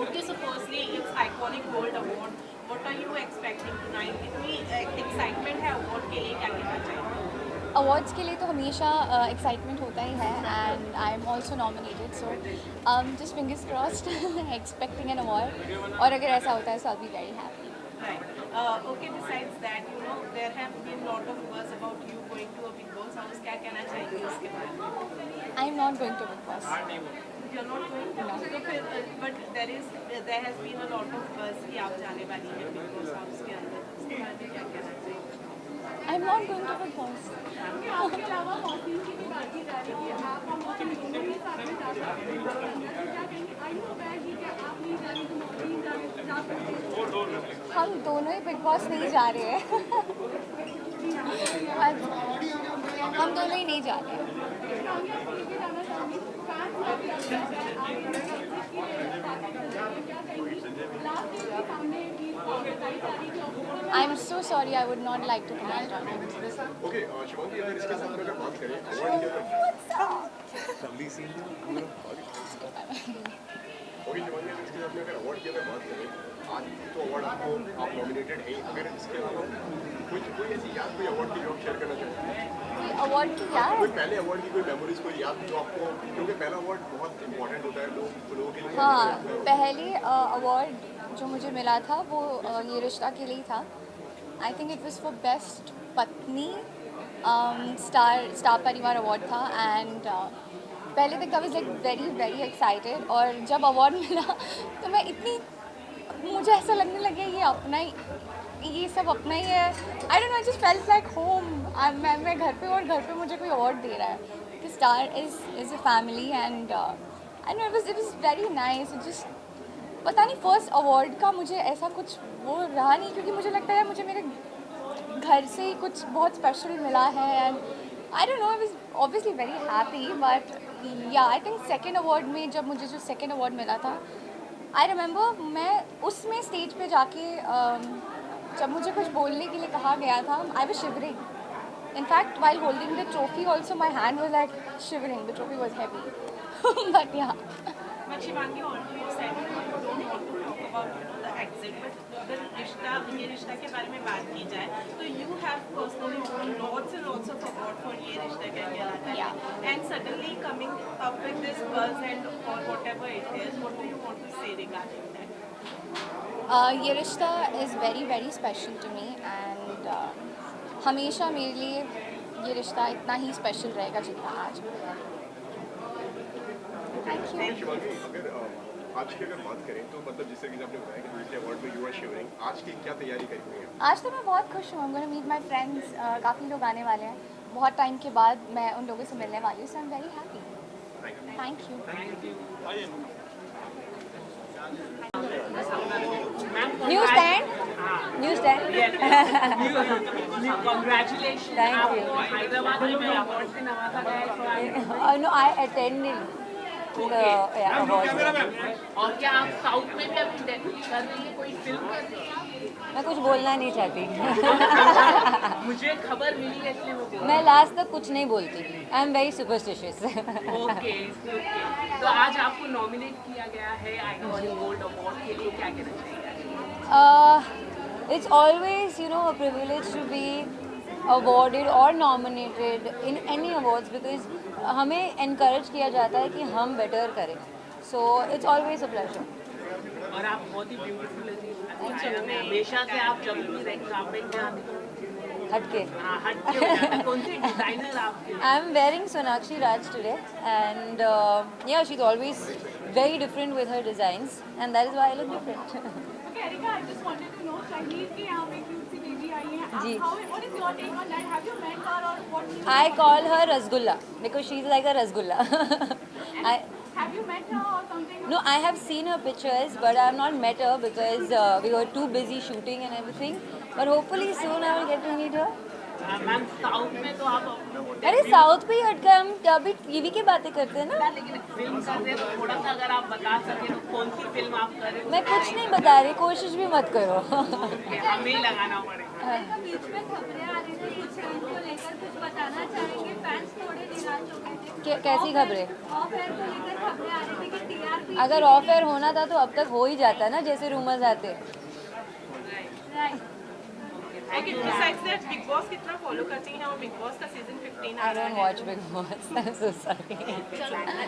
Okay, so firstly, it's iconic gold award. What are you expecting tonight? इतनी excitement है award के लिए, क्या कहना चाहिए? अवार्ड्स के लिए तो हमेशा एक्साइटमेंट होता ही है and I am also nominated so just fingers crossed expecting an award और अगर ऐसा होता है so I be very happy. Right. Okay, besides that, you know, there have been lot of buzz about you going to a Big Boss house. क्या कहना चाहिए इसके बारे में? I am not going to Bigg Boss. You're not going? No. तो फिर, but there has been a lot of buzz कि आप जाने वाली हैं Big Boss house के अंदर. उसके बारे में क्या कहना चाहिए? I am not going to Bigg Boss. आपके अलावा मौसम की भी बात की जा रही है. आप और मौसम दोनों ही साथ में जा सकते हैं. क्या कहेंगे? Are you aware कि क्या आप नहीं जा रही तो मौसम जा सकते हैं? हम दोनों ही बिग बॉस नहीं जा रहे हैं. हम दोनों ही नहीं जा रहे हैं. I am so sorry I would not like to comment on it. Okay Shivangi, अगर इसके साथ अगर बात करें अवार्ड की ओके शिवांगी, अगर इसके साथ में अगर अवार्ड की अगर बात करें, आज तो अवार्ड आपको आप नॉमिनेटेड हैं, अगर इसके अलावा कोई ऐसी याद कोई अवार्ड की जो आप शेयर करना चाहते हैं? कोई अवार्ड की याद? कोई पहले अवार्ड की कोई मेमोरीज कोई याद जो आपको, क्योंकि पहला अवार्ड बहुत इंपॉर्टेंट होता है लोगों के लिए. हाँ, पहले अवार्ड जो मुझे मिला था वो ये रिश्ता के लिए था. आई think it was for best पत्नी. स्टार परिवार अवार्ड था एंड पहले तक I was like very very excited और जब अवार्ड मिला तो मैं इतनी मुझे ऐसा लगने लगा ये अपना ही, ये सब अपना ही है. I don't know, I just felt like home. मैं घर पे और घर पे मुझे कोई अवार्ड दे रहा है. Star is a family and I know it was very nice. Just पता नहीं फर्स्ट अवार्ड का मुझे ऐसा कुछ वो रहा नहीं, क्योंकि मुझे लगता है मुझे मेरे घर से ही कुछ बहुत स्पेशल मिला है and I don't know, I was obviously very happy. But या आई थिंक सेकेंड अवार्ड में जब मुझे जो सेकेंड अवार्ड मिला था, आई रिमेंबर मैं उसमें स्टेज पे जाके जब मुझे कुछ बोलने के लिए कहा गया था, I was shivering. In fact, while holding the trophy also my hand was like shivering. The trophy was heavy. But yeah. But Shivangi, already you said you don't want to talk about the exit, but अगर ये रिश्ता के बारे में बात की जाए तो you have personally won lots and lots of awards for ये रिश्ता क्या कहलाता है. And suddenly coming up with this buzz and or whatever it is, what do you want to say regarding that? ये रिश्ता is very very special to me and हमेशा मेरे लिए ये रिश्ता इतना ही स्पेशल रहेगा जितना आज. Thank you. शिवांगी, अगर आज की अगर बात करें तो मतलब जिस तरीके से आपने बताया कि दूसरे अवार्ड में यू आर शिवरिंग, आज की क्या तैयारी करी हुई है? आज तो मैं बहुत खुश हूँ. I'm going to meet my friends. काफ़ी लोग आने वाले हैं. बहुत टाइम के बाद मैं उन लोगों से मिलने वाली हूँ. So I'm very happy. Thank you. News stand. News stand. Congratulations. Thank you. Hyderabad में अवार्ड से नवाजा गया है. No, I attended the award. और क्या आप साउथ में भी अभी कर रही है, कोई फिल्म कर रही है? मैं कुछ बोलना नहीं चाहती. मुझे खबर मिली है इसलिए वो बोल. मैं लास्ट तक कुछ नहीं बोलती. आई एम वेरी सुपरस्टिशियस. ओके. तो आज आपको नॉमिनेट किया गया है आइकॉनिक गोल्ड अवार्ड के लिए. क्या कहना चाहिए? It's always, you know, a privilege to be awarded or nominated in any awards because हमें encourage किया जाता है कि हम better करें. So it's always a pleasure. और आप बहुत ही ब्यूटीफुल है, हमेशा से आप जब भी रेड कार्पेट में आती हो हटके. हट के हो जाता है। कौन से डिजाइनर आपके? I'm wearing Sonakshi Raj today, and yeah, she's always very different with her designs, and that is why I look different. Okay, Erika, I just wanted to know, Shahid की यहाँ पे cute सी baby आई है. जी. What is your take on that? Have you met her or what? I call her Rasgulla because she's like a Rasgulla. Have you met her or something? No, I have seen her pictures, but I have not met her because we were too busy shooting and everything. But hopefully soon I will get to meet her. Ma'am south में तो आप अरे south पे ही हटकर हम अभी TV की बातें करते हैं ना. लेकिन फिल्म कर रहे हो, थोड़ा सा अगर आप बता सके तो कौन सी फिल्म आप कर रहे हो? मैं कुछ नहीं बता रही, कोशिश भी मत करो. हमें ही लगाना पड़ेगा। बीच में खबरें आ रही थी कुछ फिल्म को लेकर, कुछ बताना चाहेंगे? फैंस थोड़े निराश हो गए थे. कैसी खबरें? ऑफ एयर को लेकर खबरें आ रही थी कि टीआरपी. अगर ऑफ एयर होना था तो अब तक हो ही जाता ना, जैसे रूमर्स आते. Okay, besides that, Big Boss कितना follow करती हैं और Big Boss का season 15 आ I रहा don't है. watch Big Boss. I'm so sorry.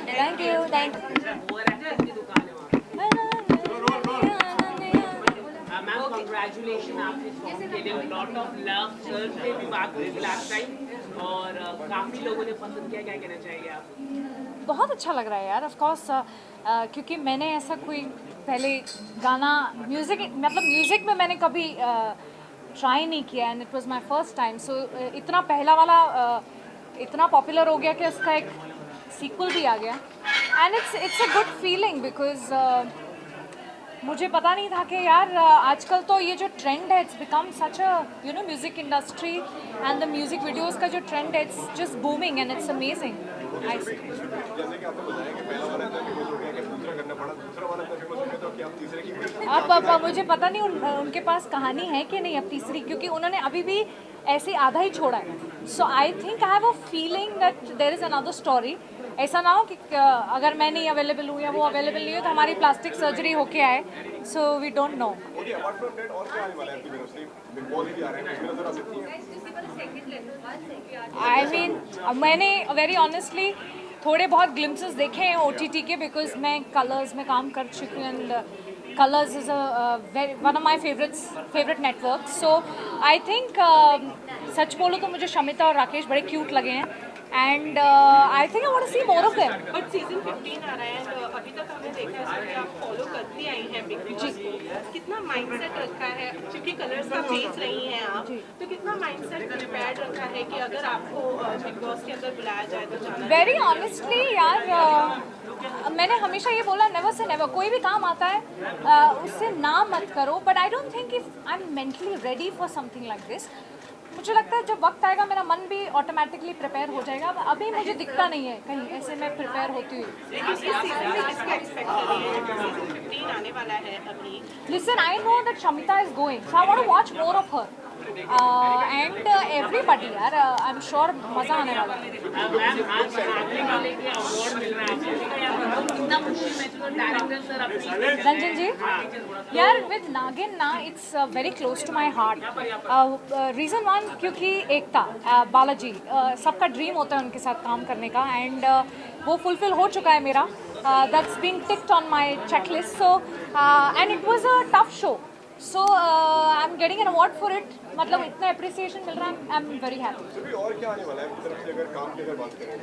Thank you. Thank you. वो रहता की दुकान है वहाँ। मैम कंग्रेचुलेशन आपके सॉन्ग के लिए, लॉट ऑफ लव सर से भी बात हुई लास्ट टाइम और काफी लोगों ने पसंद किया, क्या कहना चाहिए आप? बहुत अच्छा लग रहा है यार. ऑफ कोर्स क्योंकि मैंने ऐसा कोई पहले गाना म्यूज़िक में मैंने कभी ट्राई नहीं किया and it was my first time. So इतना पहला वाला इतना पॉपुलर हो गया कि उसका एक सीक्वल भी आ गया and it's a good feeling because मुझे पता नहीं था कि यार आजकल तो ये जो ट्रेंड है it's become such a you know music industry and the music videos का जो ट्रेंड है it's just booming and it's amazing. जैसे कि आपने बताया कि पहला वाला इतना फेमस हो गया कि दूसरा करना पड़ा, दूसरा वाला इतना फेमस हो गया तो कि आप तीसरे की अब मुझे पता नहीं उनके पास कहानी है कि नहीं अब तीसरी, क्योंकि उन्होंने अभी भी ऐसे आधा ही छोड़ा है. So I think I have a feeling that there is another story. ऐसा ना हो कि अगर मैं नहीं अवेलेबल हूँ या वो अवेलेबल नहीं हो तो हमारी प्लास्टिक सर्जरी होके आए. So we don't know. Okay, apart from that और क्या आने वाला है आपकी तरफ से? बिग बॉस भी आ रहा है, उसमें नजर आ सकती है. आई मीन मैंने वेरी ऑनेस्टली थोड़े बहुत ग्लिम्पसेस देखे हैं OTT के बिकॉज मैं कलर्स में काम कर चुकी हूँ and colours is one of my favourite network. So I think such बोलो तो मुझे शमिता और राकेश बड़े क्यूट लगे हैं and I think I want to see more of them. But season 15 आ रहा है तो अभी तक हमने देखा है कि आप फॉलो करती आई हैं बिग बॉस को. कितना माइंडसेट रखा है, क्योंकि कलर्स का फेस रही हैं आप, तो कितना माइंडसेट प्रिपेयर्ड रखा है कि अगर आपको बिग बॉस के अंदर बुलाया जाए तो जाना है? वेरी ऑनेस्टली यार मैंने हमेशा ये बोला नेवर से नेवर. कोई भी काम आता है उससे ना मत करो. But I don't think if I am mentally ready for something like this. मुझे लगता है जब वक्त आएगा मेरा मन भी ऑटोमेटिकली प्रिपेयर हो जाएगा. अभी मुझे दिखता नहीं है कहीं ऐसे मैं प्रिपेयर होती हूँ. लेकिन इस सीजन में किसका एक्सपेक्ट कर रही है? सीजन 15 आने वाला है अभी. Listen, I know that Shamita is going, so I want to watch more of her. And everybody, यार, I'm sure मज़ा आने वाला है. मैम आज आने वाले के अवार्ड मिल रहा है आपको, कितना मुश्किल महसूस हो डायरेक्टर सर अपनी रंजन जी, यार with नागिन ना it's very close to my heart. Reason one क्योंकि एकता बालाजी सबका ड्रीम होता है उनके साथ काम करने का एंड वो फुलफिल हो चुका है मेरा. That's being ticked on my checklist. So and it was a tough show. So I'm getting an award for it. मतलब इतना appreciation मिल रहा है. I'm very happy. तो भी और क्या आने वाला है आपकी तरफ से अगर काम की अगर बात करें?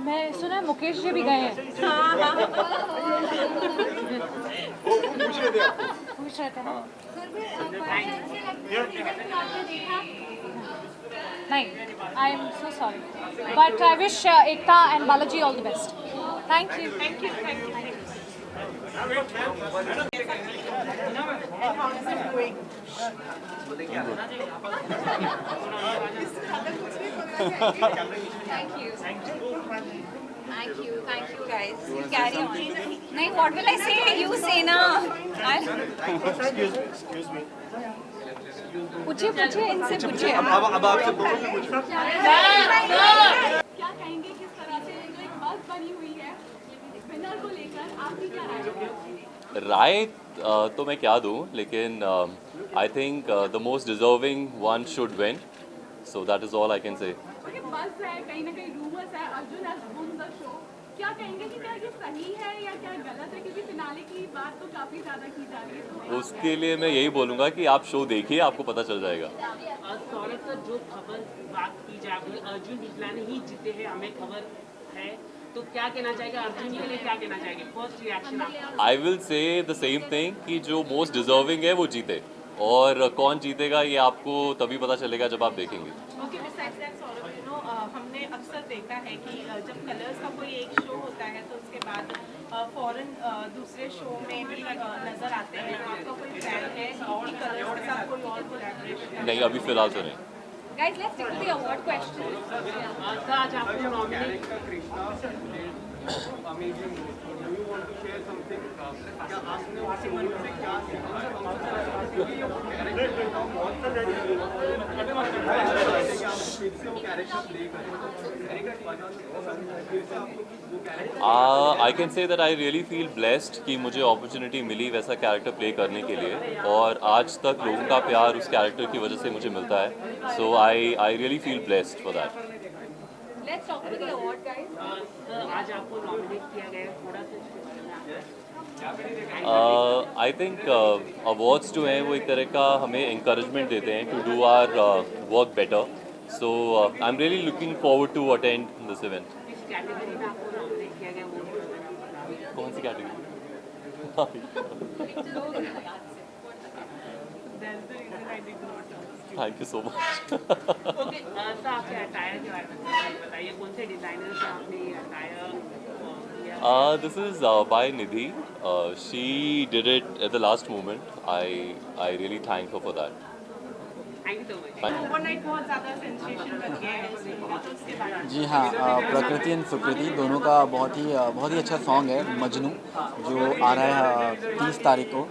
मैं सुना है मुकेश जी भी गए हैं. वो पूछ रहे थे आपको. पूछ रहे थे ना. नहीं, I am so sorry. But I wish Ekta and Balaji all the best. Thank you. Thank you, thank you, thank you. And how is it going? Thank you guys. Carry on. नहीं, what will I say? You say ना. पूछिए इनसे पूछिए. अब आपसे दोनों से पूछो. क्या कहेंगे किस तरह से जो एक बस बनी हुई है विनर को लेकर, आपकी क्या राय है? राय तो मैं क्या दूँ, लेकिन I think the most deserving one should win, so that is all I can say. Okay, बस है कहीं ना कहीं रूमर्स है Arjun has won the show, क्या कहेंगे कि क्या ये सही है या क्या गलत है, क्योंकि फिनाले की बात तो काफी ज्यादा की जा रही है, तो उसके लिए मैं यही बोलूँगा कि आप शो देखिए, आपको पता चल जाएगा. सौरभ सर, जो खबर बात की जा रही है अर्जुन बिजलानी ही जीते हैं, हमें खबर है, तो क्या कहना चाहेगा अर्जुन के लिए, क्या कहना चाहेंगे, फर्स्ट रिएक्शन आपका? I will say the same thing कि जो मोस्ट डिजर्विंग है वो जीते, और कौन जीतेगा ये आपको तभी पता चलेगा जब आप देखेंगे. ओके, बिसाइड्स दैट सौरभ, हमने अक्सर देखा है कि जब कलर्स का कोई एक शो होता है तो उसके बाद फॉरेन दूसरे शो में भी नजर आते हैं. तो आपका कोई प्लान है कि कलर्स के साथ कोई और कोलैबोरेशन? नहीं, अभी फिलहाल तो नहीं. Guys, let's stick to the award question. Sir, आज आपको nominate amazing. Do you want to share something? क्या आपने उससे मन से क्या सीखा? क्योंकि ये कैरेक्टर का बहुत सा फिर से वो character play I can say that I really feel blessed कि मुझे अपॉर्चुनिटी मिली वैसा कैरेक्टर प्ले करने के लिए, और आज तक लोगों का प्यार उस कैरेक्टर की वजह से मुझे मिलता है. So I really feel blessed for that. Let's talk to the award, guys. आज आपको नॉमिनेट किया गया है, थोड़ा सा इसके बारे में आप आई थिंक अवार्ड्स जो हैं वो एक तरह का हमें इंकरेजमेंट देते हैं to do our work better. So I am really looking forward to attend this event. किस कैटेगरी में आपको नॉमिनेट किया गया वो? कौन सी category? That's the reason I did not know. Thank you so much. Okay sir, आपके attire के बारे में बताइए, कौन से डिजाइनर से आपने ये अटायर किया? This is by Nidhi. She did it at the last moment. I really thank her for that. Thank you so much. Overnight बहुत ज़्यादा सेंसेशन बन गया है सिनेमा, तो उसके बारे में. जी हाँ, प्रकृति एंड सुकृति दोनों का बहुत ही अच्छा सॉन्ग है मजनू, जो आ रहा है 30 तारीख को,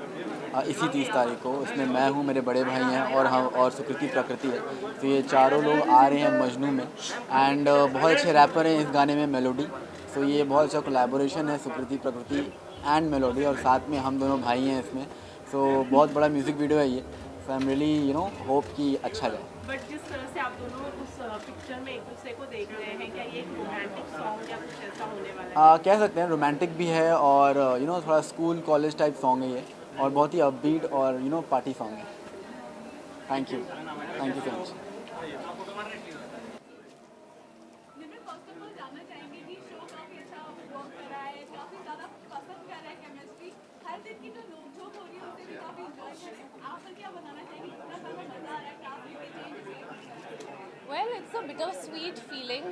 इसी 30 तारीख को. इसमें मैं हूँ, मेरे बड़े भाई हैं और हम, और सुकृति प्रकृति है. तो ये चारों लोग आ रहे हैं मजनू में, एंड बहुत अच्छे रैपर हैं इस गाने में, मेलोडी. तो ये बहुत अच्छा कोलैबोरेशन है सुकृति प्रकृति एंड मेलोडी, और साथ में हम दोनों भाई हैं इसमें. तो बहुत बड़ा म्यूज़िक वीडियो है ये. सो आई एम रियली होप कि अच्छा जाए. बट जिस तरह से आप दोनों उस पिक्चर में एक दूसरे को देख रहे हैं, क्या ये एक रोमांटिक सॉन्ग या कुछ ऐसा होने वाला है? कह सकते हैं रोमांटिक भी है, और थोड़ा स्कूल कॉलेज टाइप सॉन्ग है ये, और बहुत ही अपबीट और पार्टी सॉन्ग है. Thank you so much. निम्न फर्स्ट ऑफ ऑल जानना चाहेंगे कि शो काफी अच्छा वर्क कर रहा है, काफी ज्यादा पसंद कर रहा है केमिस्ट्री, हर दिन की जो नोकझोंक हो रही है उसे भी काफी इंजॉय कर रहे हैं. आप पर क्या बताना चाहेंगे, कितना ज्यादा मजा आ रहा है, काफी change? Well, it's a bittersweet feeling.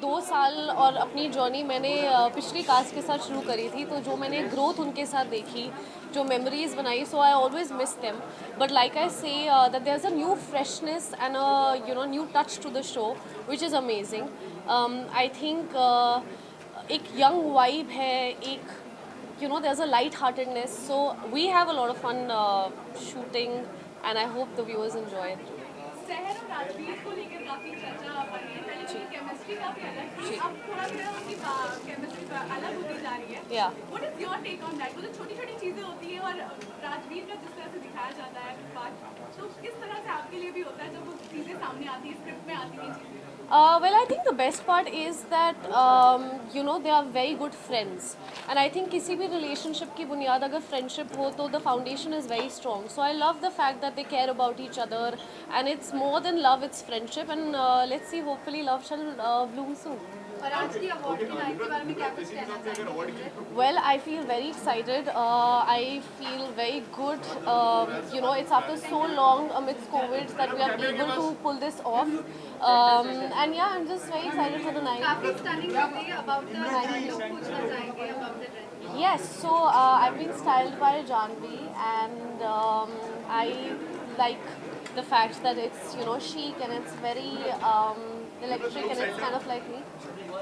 2 साल और अपनी जर्नी मैंने पिछली कास्ट के साथ शुरू करी थी, तो जो मैंने ग्रोथ उनके साथ देखी, जो मेमोरीज बनाई, so I always miss them. But like I say that there is a new freshness and a new touch to the show which is amazing. I think एक यंग वाइब है, एक there's a light-heartedness, so we have a lot of fun shooting, and I hope the viewers enjoy it. शहर और राजवीर को लेकर काफी चर्चा बनी है, पहले की केमिस्ट्री काफी अलग थी, अब थोड़ा थोड़ा उनकी केमिस्ट्री अलग होती जा रही है. Yeah. What is your take on that? वो जो छोटी छोटी चीजें होती है, और राजवीर का जिस तरह से दिखाया जाता है पार्ट, तो किस तरह से आपके लिए भी होता है जब वो चीजें सामने आती है, स्क्रिप्ट में आती है चीजें? Well, I think the best part is that they are very good friends, and I think किसी भी relationship की बुनियाद अगर friendship हो तो the foundation is very strong. So I love the fact that they care about each other, and it's more than love, it's friendship, and let's see, hopefully love shall bloom soon. और आज की award की night के बारे में क्या कुछ कहना चाहेंगे? Well, I feel very excited. I feel very good. It's after so long amidst COVID that we are able to pull this off. And yeah, I'm just very excited for the night. काफी stunning लग रही है. About the dress पूछना चाहेंगे, about the dress. Yes, so I've been styled by Janvi, and I like the fact that it's chic and it's very electric and it's kind of like me.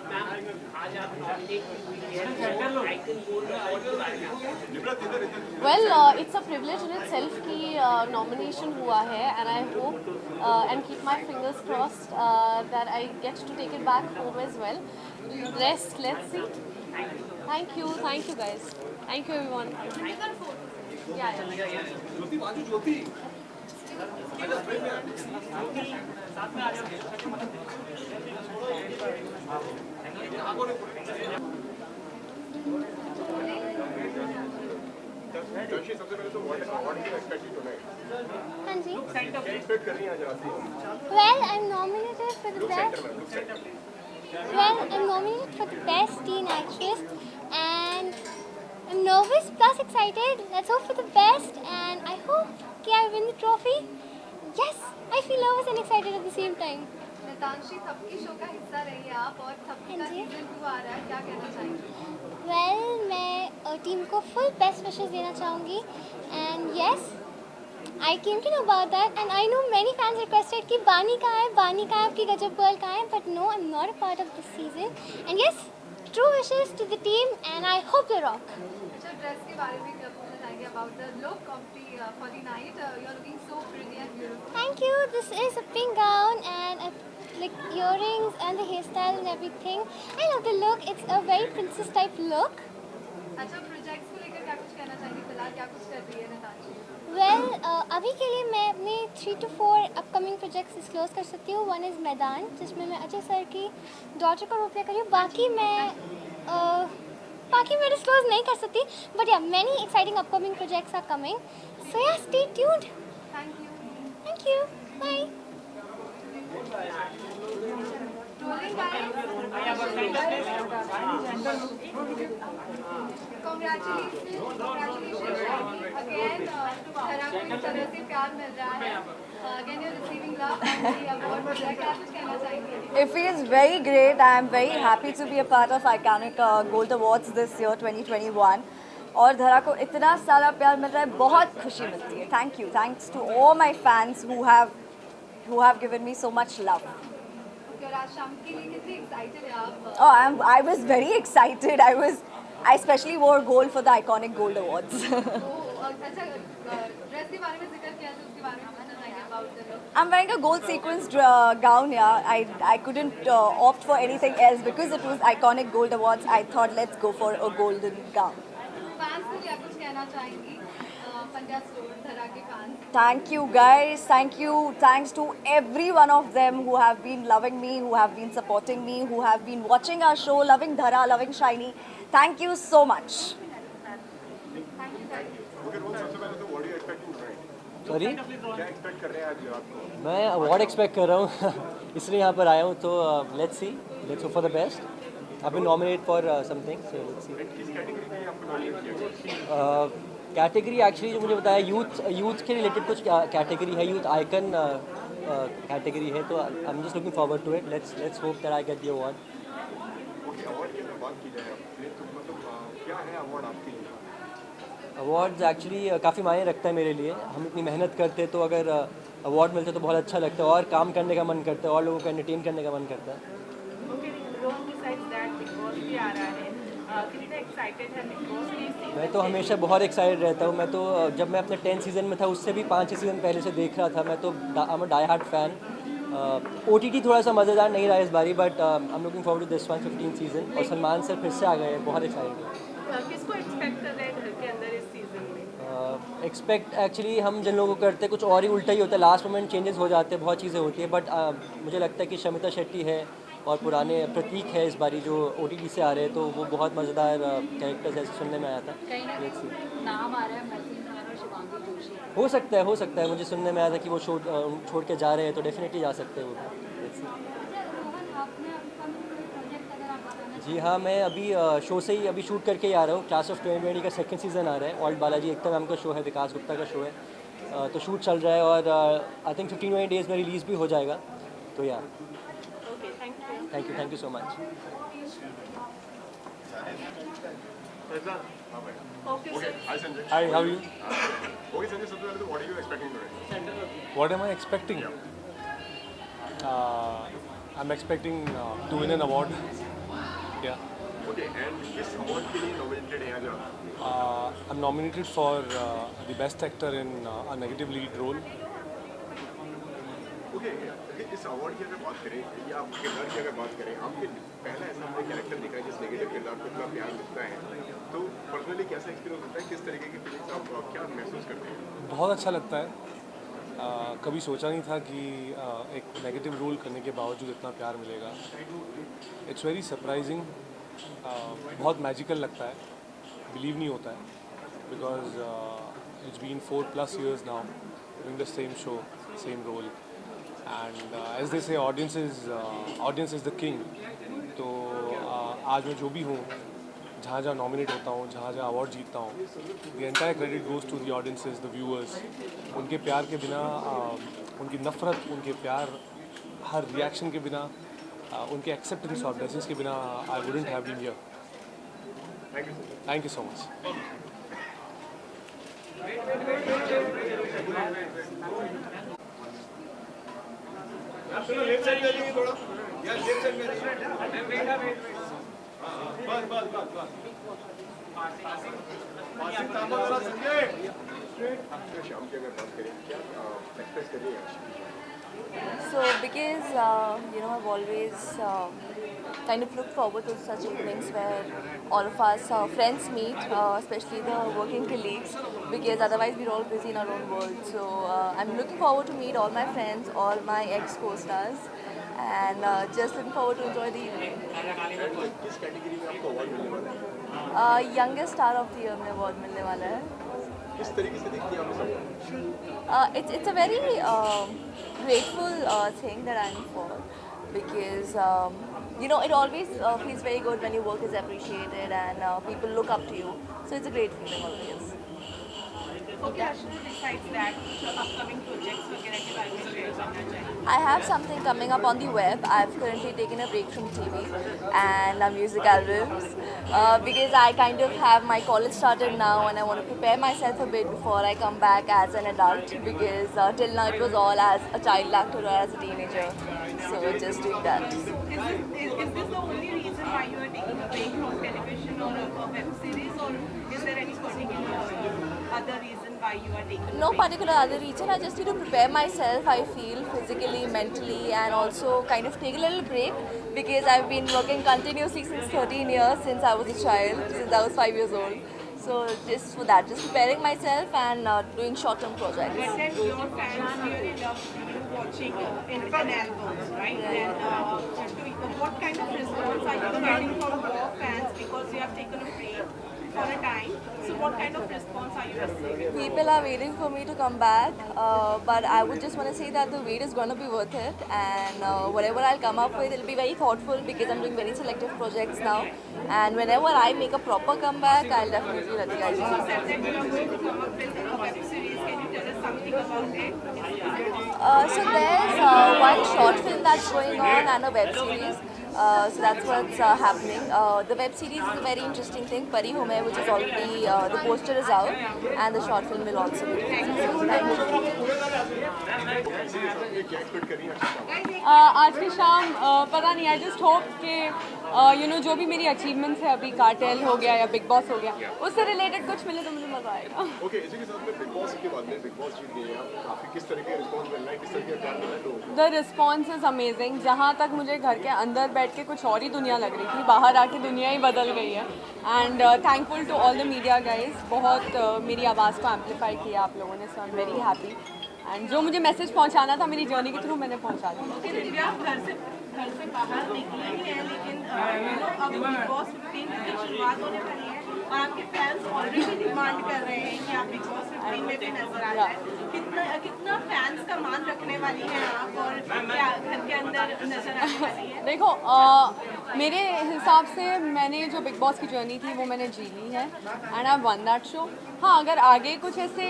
आज आप nominate हुई है, icon gold award के बारे में आप Well, it's a privilege in itself कि nomination हुआ है, and I hope and keep my fingers crossed that I get to take it back home as well. Rest, let's see. Thank you. Thank you guys. Thank you everyone. Joshi सबसे पहले तो what you expecting tonight हाँ जी. क्या expect कर रही हैं आज रात को Well, I'm nominated for the best. Well, I'm nominated for the best teen actress, and I'm nervous plus excited. Let's hope for the best, and I hope that I win the trophy. Yes, I feel nervous and excited at the same time. Natanshi Thapki show का हिस्सा रही है आप और थपकी का हाँ जी. Season 2 आ रहा है, क्या कहना चाहेंगे? Well, मैं टीम को full best wishes देना चाहूँगी, and yes, I came to know about that, and I know many fans requested कि बानी कहाँ है, आपकी गजब गर्ल कहाँ है, but no, I'm not a part of this season, and yes, true wishes to the team, and I hope they rock. अच्छा, dress के बारे में क्या पूछना चाहेंगे about the look of the for the night? You're looking so pretty and beautiful. Thank you. This is a pink gown and like earrings and the hairstyle and everything. I love the look. It's a very princess type look. अच्छा, projects को लेकर क्या कुछ कहना चाहेंगे? फिलहाल क्या कुछ कर रही है नतांशी? Well, अभी के लिए मैं अपने 3 to 4 upcoming projects disclose कर सकती हूँ. One is मैदान, जिसमें मैं अजय सर की डॉटर का रोल प्ले कर रही हूँ. बाकी मैं disclose नहीं कर सकती. But yeah, many exciting upcoming projects are coming. So yeah, stay tuned. Thank you. Thank you. Bye. Rolling guys. Congratulations again. धरा को इस तरह से प्यार मिल रहा है. Again, you're receiving love and the award मिल रहा है. क्या कुछ कहना चाहेंगे? It feels very great. I am very happy to be a part of Iconic Gold Awards this year 2021. और धरा को इतना सारा प्यार मिल रहा है, बहुत खुशी मिलती है. Thank you. Thanks to all my fans who have given me so much love. Okay, और आज शाम के लिए कितनी excited है आप? Oh, I was very excited. I especially wore gold for the Iconic Gold Awards. अच्छा, ड्रेस के बारे में जिक्र किया तो उसके बारे में पूछना चाहेंगे about the look. I'm wearing a gold sequins gown. Yeah, I couldn't opt for anything else because it was Iconic Gold Awards. I thought let's go for a golden gown. Fans को क्या कुछ कहना चाहेंगी? Pandya store धरा के fans. Thank you guys, thank you. Thanks to every one of them who have been loving me, who have been supporting me, who have been watching our show, loving Dhara, loving Shiny. Thank you so much. Okay रोल सबसे पहले तो what you expecting tonight sorry, क्या expect कर रहे हैं आज रात को मैं अवार्ड एक्सपेक्ट कर रहा हूँ इसलिए यहाँ पर आया हूँ. तो let's hope for the best. I been nominate for something, so let's see. किस कैटेगरी में आपको नॉमिनेट किया कैटेगरी एक्चुअली जो मुझे बताया यूथ के रिलेटेड कुछ कैटेगरी है, यूथ आइकन कैटेगरी है. तो I am just looking forward to it. Let's hope that I get the award. Okay award की अगर बात की जाए अब तो मतलब क्या है अवार्ड आपके लिए अवार्ड्स एक्चुअली काफ़ी मायने रखता है मेरे लिए. हम इतनी मेहनत करते हैं तो अगर अवार्ड मिलता है तो बहुत अच्छा लगता है और काम करने का मन करता है और लोगों को एंटरटेन करने का मन करता है. Okay, besides that, Big Boss भी आ रहा है. कितना excited है Big Boss के season मैं तो हमेशा बहुत एक्साइटेड रहता हूँ. मैं तो जब मैं अपने 10th सीज़न में था उससे भी 5 सीज़न पहले से देख रहा था. मैं तो I am a die hard fan. OTT थोड़ा सा मज़ेदार नहीं रहा इस बारी, but I am looking forward to this 15th season. और सलमान सर फिर से आ गए हैं, बहुत एक्साइटेड. किसको एक्सपेक्ट कर रहे हैं घर के अंदर इस सीजन में? एक्सपेक्ट एक्चुअली हम जिन लोगों को करते हैं कुछ और ही उल्टा ही होता है. लास्ट मोमेंट चेंजेस हो जाते हैं, बहुत चीज़ें होती है. बट मुझे लगता है कि शमिता शेट्टी है और पुराने प्रतीक है इस बारी जो OTT से आ रहे हैं, तो वो बहुत मज़ेदार कैरेक्टर्स ऐसे सुनने में आया था. नाम आ रहा है मसीन खान और शिवांगी जोशी. हो सकता है. मुझे सुनने में आया था कि वो छोड़ के जा रहे हैं, तो डेफिनेटली जा सकते हैं वो. जी हाँ, मैं अभी शो से ही अभी शूट करके ही आ रहा हूँ. क्लास ऑफ 2020 का 2nd सीज़न आ रहा है. ऑल्ट बालाजी एकता मैम का शो है, विकास गुप्ता का शो है. तो शूट चल रहा है और आई थिंक 15-20 डेज़ में रिलीज़ भी हो जाएगा. तो yeah thank you so much. Okay, sir. Hi Sanjay Hi, how are you? Okay Sanjay सबसे पहले तो what are you expecting tonight What am I expecting? I'm expecting to win an award. Yeah. Okay and किस award के लिए nominated हैं आज आप I'm nominated for the best actor in a negative lead role. Okay, इस award की अगर बात करें या आपके किरदार की अगर बात करें, आपके पहला ऐसा आपने कैरेक्टर देखा है जिस नेगेटिव किरदार को इतना प्यार मिलता है, तो पर्सनली कैसा एक्सपीरियंस होता है, किस तरीके की फीलिंग्स आप क्या महसूस करते हैं? बहुत अच्छा लगता है। कभी सोचा नहीं था कि एक नेगेटिव रोल करने के बावजूद इतना प्यार मिलेगा। इट्स वेरी सरप्राइजिंग, बहुत मैजिकल लगता है, बिलीव नहीं होता है because it's been 4+ years now doing the same show, same role, and as they say audience is the king। तो आज मैं जो भी हूँ, जहाँ जहाँ नॉमिनेट होता हूँ, जहाँ जहाँ अवार्ड जीतता हूँ, the entire credit goes to the audiences, the viewers. उनके प्यार के बिना, उनकी नफ़रत, उनके प्यार, हर रिएक्शन के बिना, उनके एक्सेप्टेंस और ब्लेसिंग्स के बिना I wouldn't have been here. Thank you so much. शाम की अगर बात करें, क्या एक्सपेक्ट कर रही है? So because I've always kind of looked forward to such evenings where all of us friends meet, especially the working colleagues, because otherwise we're all busy in our own world. So I'm looking forward to meet all my friends, all my ex-co-stars, and just looking forward to enjoy the evening. किस category में आपको award मिलने वाला है? Youngest Star of the Year में award मिलने वाला है। किस तरीके से देखती हैं आप इस award? It's a very grateful thing that I'm for, because it always feels very good when your work is appreciated and people look up to you. So it's a great feeling always. Okay, Ashna, besides that, कुछ upcoming projects वगैरह के बारे में share करना चाहिए? I have something coming up on the web. I've currently taken a break from TV and music albums because I kind of have my college started now and I want to prepare myself a bit before I come back as an adult, because till now it was all as a child actor or as a teenager. So just doing that. Is this the only reason why you are taking a break from television or a web series, or is there any particular other reason why you are taking No a break? particular other reason. I just need to prepare myself, I feel, physically, mentally, and also kind of take a little break, because I've been working continuously since 13 years, since I was a child, since I was 5 years old. So just for that, just preparing myself and doing short-term projects. But then your fans really love you watching in albums, right? And what kind of response are you getting from your fans, because you have taken a break for a time? So what kind of response are you receiving? People are waiting for me to come back, but I would just want to say that the wait is going to be worth it, and whatever I'll come up with, it'll be very thoughtful, because I'm doing very selective projects now, and whenever I make a proper comeback, I'll definitely let you guys You know. said that you are going to come up with a web series. Can you tell us something about it? So there's one short film that's going on and a web series. So that's what's happening. The web series is a very interesting thing, Pari Hu Main, which is already, the poster is out, and the short film will also be released. Thank you. आज की शाम पता नहीं, I just hope कि जो भी मेरी achievements है, अभी कार्टेल हो गया या बिग बॉस हो गया, उससे रिलेटेड कुछ मिले तो मुझे मजा आएगा। ओके, इसी के साथ में बिग बॉस के बाद में बिग बॉस जीत गई है, काफी किस तरह का रिस्पांस मिल रहा है, किस तरह का प्यार मिल रहा है लोगों को? The response is amazing. जहाँ तक मुझे घर के अंदर बैठ के कुछ और ही दुनिया लग रही थी, बाहर आके दुनिया ही बदल गई है। And thankful to all the media guys, बहुत मेरी आवाज़ को एम्पलीफाई किया आप लोगों ने, so I am very happy. And जो मुझे मैसेज पहुँचाना था मेरी जर्नी के थ्रू, मैंने पहुँचा दिया। Okay, दिव्या, घर से बाहर निकली ही है, लेकिन अब बिग बॉस 15 की शुरुआत होने वाली है और आपके फैंस ऑलरेडी डिमांड कर रहे हैं कि आप बिग बॉस 15 में भी नजर आ जाए। कितना फैंस का मान रखने वाली हैं आप, और क्या घर के अंदर नजर आने वाली है? देखो, मेरे हिसाब से मैंने जो बिग बॉस की जर्नी थी वो मैंने जी ली है, and I won that show. हाँ, अगर आगे कुछ ऐसे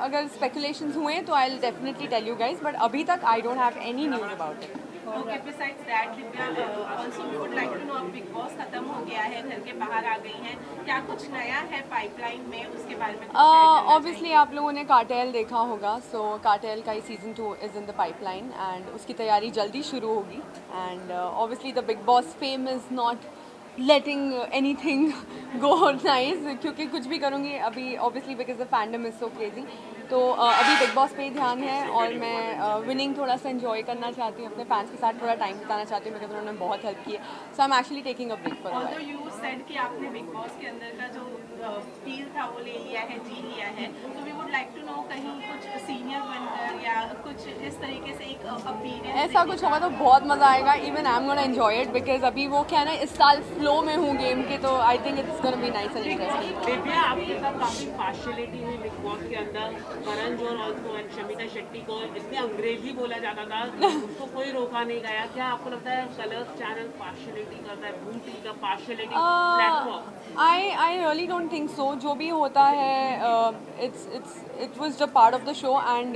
अगर स्पेकुलेशंस हुए तो I will definitely tell you guys, but अभी तक I don't have any news about it. Okay, besides that, Divya, also we would like to know, अब बिग बॉस खत्म हो गया है, घर के बाहर आ गई हैं, क्या कुछ नया है पाइपलाइन में, उसके बारे में? ऑब्वियसली आप लोगों ने कार्टेल देखा होगा, सो कार्टेल का ही season 2 is in the pipeline, and उसकी तैयारी जल्दी शुरू होगी। And obviously the Bigg Boss fame is not letting anything go nice, क्योंकि कुछ भी करूँगी अभी obviously because the fandom is so crazy. तो अभी बिग बॉस पे ही ध्यान है और मैं विनिंग थोड़ा सा एंजॉय करना चाहती हूँ, अपने फैंस के साथ थोड़ा टाइम बिताना चाहती हूँ, बिकॉज उन्होंने बहुत हेल्प की है। So I am actually taking a break for although you said कि आपने बिग बॉस के अंदर का जो फील था वो ले लिया है, जी लिया है, तो we would like to know कहीं कुछ सीनियर बनकर या कुछ इस तरीके से एक अपीयरेंस ऐसा कुछ होगा तो बहुत मज़ा आएगा। Even I am gonna enjoy it because अभी वो क्या है ना, इस साल फ्लो में हूँ गेम के, तो I think it's gonna be nice and interesting. Divya, आपके साथ काफी पार्शियलिटी हुई बिग बॉस के अंदर। करण जौहर ऑल्सो एंड शमिता शेट्टी को इसमें अंग्रेजी बोला जाता था, उसको कोई रोका नहीं गया। क्या आपको लगता है कलर्स चैनल पार्शियलिटी करता है, बूम टीवी का partiality platform? I really don't think so. जो भी होता है it was just part of the show and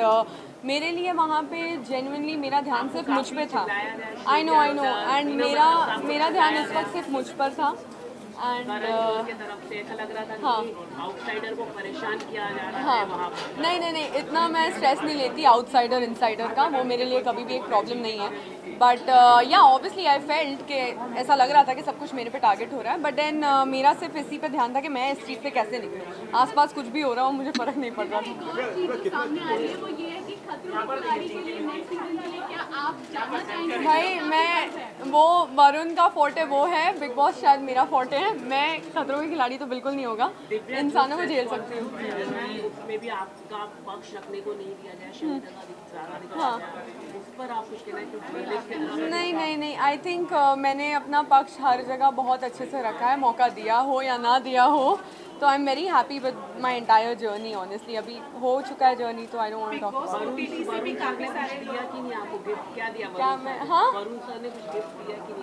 मेरे लिए वहाँ पे genuinely मेरा ध्यान सिर्फ मुझ पे था। I know and मेरा ध्यान इस वक्त सिर्फ मुझ पर था एंड के तरफ से ऐसा लग रहा था कि आउटसाइडर को परेशान किया जा रहा है वहाँ पर। नहीं, इतना मैं स्ट्रेस नहीं लेती आउटसाइडर इनसाइडर का, वो मेरे लिए कभी भी एक प्रॉब्लम नहीं है। बट या ऑब्वियसली आई फेल्ट कि ऐसा लग रहा था कि सब कुछ मेरे पे टारगेट हो रहा है, बट देन मेरा सिर्फ इसी पे ध्यान था कि मैं इस चीज़ पे कैसे निकलूँ। आसपास कुछ भी हो रहा हो मुझे फ़र्क नहीं पड़ रहा था। भाई मैं वो वरुण का फोर्ट है वो है, बिग बॉस शायद मेरा फोर्ट है। मैं खतरों के खिलाड़ी तो बिल्कुल नहीं होगा, इंसानों को झेल सकती हूँ। उसमें भी आपका पक्ष रखने को नहीं दिया जाए, उस पर आप कुछ कहना है? नहीं, आई थिंक मैंने अपना पक्ष हर जगह बहुत अच्छे से रखा है, मौका दिया हो या ना दिया हो। तो I am very happy with my entire journey. Honestly अभी हो चुका है जर्नी, तो I don't want to talk about it.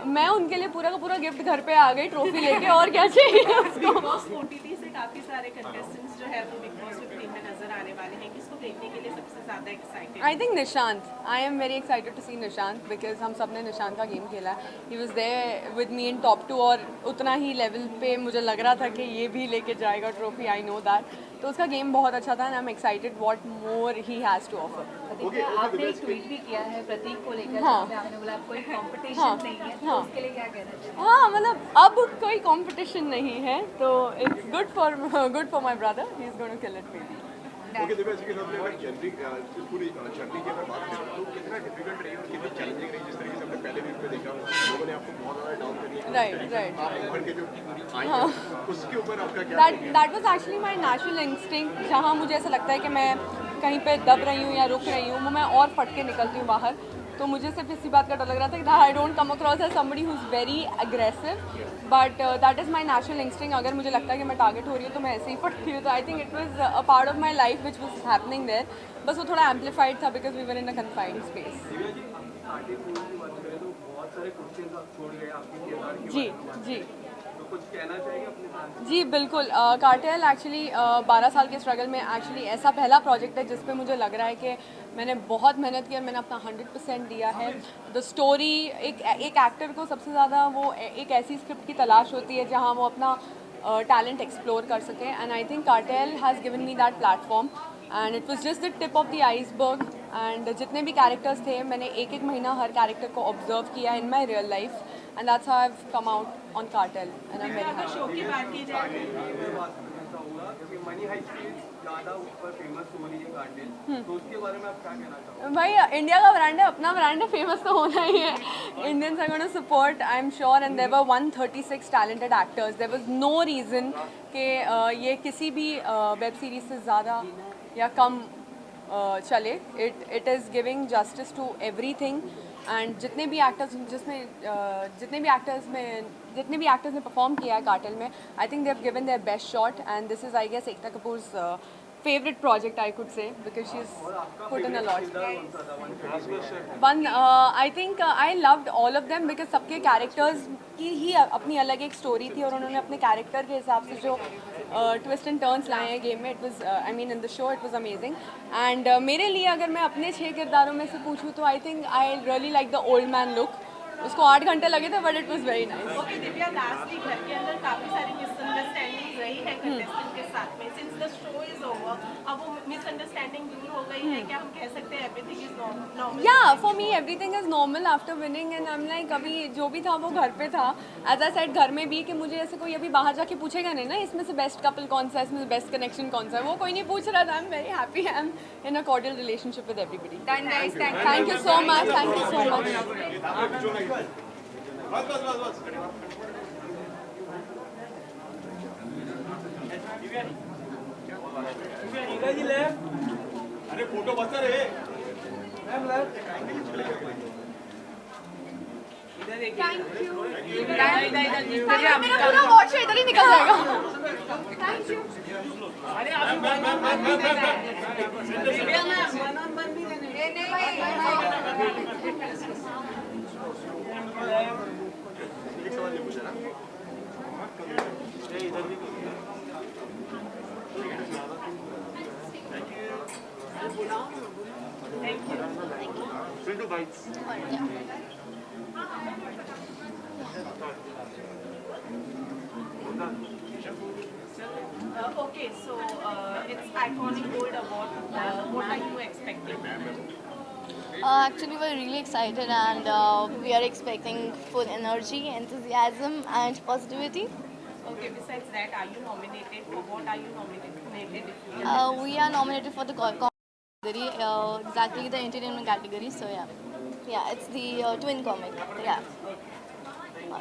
मैं उनके लिए पूरा का पूरा गिफ्ट घर पे आ गई, ट्रॉफी लेके, और क्या चाहिए उसको। ओटीटी से काफी सारे कंटेस्टेंट्स जो है वो बिग बॉस 15 में नजर आने वाले हैं, किसको देखने के लिए सबसे ज्यादा excited? I think Nishant. I am very excited to see Nishant because हम सब ने निशांत का गेम खेला है। He was there with me in top 2 और उतना ही लेवल पे मुझे लग रहा था कि ये भी लेके जाएगा ट्रॉफी, आई नो दैट। तो उसका गेम बहुत अच्छा था and I am excited what more he has to offer. आपने एक ट्वीट भी किया है प्रतीक को लेकर, आपने बोला कोई कंपटीशन नहीं है, तो उसके लिए क्या कहना चाहिए? हाँ, मतलब अब कोई कंपटीशन नहीं है, तो it's good for my brother, he is going to kill it baby. Okay Divya ji के साथ में अगर जनरी पूरी जर्नी की अगर बात करें तो कितना डिफिकल्ट रही और कितनी चैलेंजिंग रही? जिस तरीके से हमने पहले वीक में देखा लोगों ने आपको बहुत ज़्यादा डाउन करने की राइट आप उभर के जो आई हैं उसके ऊपर आपका क्या? That was actually my natural instinct. जहाँ मुझे ऐसा लगता है कि मैं कहीं पे दब रही हूँ या रुक रही हूँ, वो मैं और फट के निकलती हूँ बाहर। तो मुझे सिर्फ इसी बात का डर लग रहा था कि I don't come across as somebody who is very aggressive, but that is my natural instinct. अगर मुझे लगता है कि मैं टारगेट हो रही हूँ तो मैं ऐसे ही फटती हूँ। तो I think it was a part of my life which was happening there, बस वो थोड़ा एम्पलीफाइड था because we were in a confined space. जी कुछ कहना चाहिए अपने साथ? जी बिल्कुल। कार्टेल एक्चुअली 12 साल के स्ट्रगल में एक्चुअली ऐसा पहला प्रोजेक्ट है जिस पे मुझे लग रहा है कि मैंने बहुत मेहनत किया, मैंने अपना 100% दिया है। द स्टोरी, एक एक्टर को सबसे ज़्यादा वो एक ऐसी स्क्रिप्ट की तलाश होती है जहाँ वो अपना टैलेंट एक्सप्लोर कर सके, and I think cartel has given me that platform and it was just the tip of the iceberg. And जितने भी कैरेक्टर्स थे मैंने एक महीना हर कैरेक्टर को ऑब्जर्व किया in my real life, and that's how I have come out on Cartel and I am very happy. Show की बात की जाए मनी हाइस्ट की ज़्यादा ऊपर फेमस हो रही है कार्टेल, तो उसके बारे में आप क्या कहना चाहोगे? भाई इंडिया का ब्रांड है, अपना ब्रांड है, फेमस तो होना ही है। Indians are gonna support, I am sure, and there were 136 talented actors. There was no reason कि ये किसी भी वेब सीरीज से ज़्यादा या कम चले। It is giving justice to everything, and जितने भी एक्टर्स ने परफॉर्म किया है कार्टेल में, I think they have given their best shot, and this is I guess Ekta Kapoor's favorite project I could say because she's put in a lot. I think I loved all of them because सबके characters की ही अपनी अलग एक story थी और उन्होंने अपने character के हिसाब से जो twist and turns लाए हैं game में, it was I mean in the show it was amazing. And मेरे लिए अगर मैं अपने 6 किरदारों में से पूछूँ तो I think I really like the old man look. उसको 8 घंटे लगे थे, but it was very nice. Okay Divya, lastly घर के अंदर काफी सारी मिसअंडरस्टैंडिंग रही है कंटेस्टेंट के साथ में, since the show is over, अब वो मिसअंडरस्टैंडिंग दूर हो गई है, क्या हम कह सकते हैं everything is normal? Yeah, for me everything is normal after winning and I'm like अभी जो भी था वो घर पे था. As I said घर में भी कि मुझे ऐसे कोई अभी बाहर जाके पूछेगा नहीं ना इसमें से बेस्ट कपल कौन सा है, इसमें से बेस्ट कनेक्शन कौन सा है, वो कोई नहीं पूछ रहा था. I'm very happy. I'm in a cordial relationship with everybody. Done, guys. Thank you so much. Thank you so much. अरे फोटो बचा रे थैंक यू। मेरा पूरा वॉच इधर ही निकल जाएगा. Thank you. अरे अभी मन भी देने एक सवाल ये पूछा ना Okay, so it's iconic gold award. What are you expecting? Actually, we're really excited and we are expecting full energy, enthusiasm and positivity. Okay, besides that, are you nominated? For what are you nominated? If you We are nominated for the category, exactly the entertainment category. So yeah, it's the twin comic. Yeah.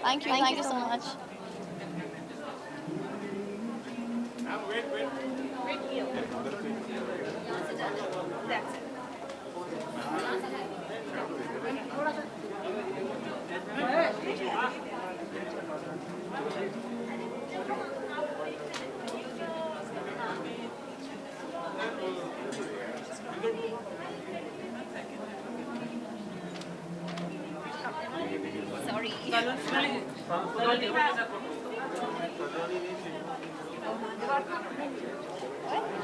Thank you so much. wait here. That's it. Sorry.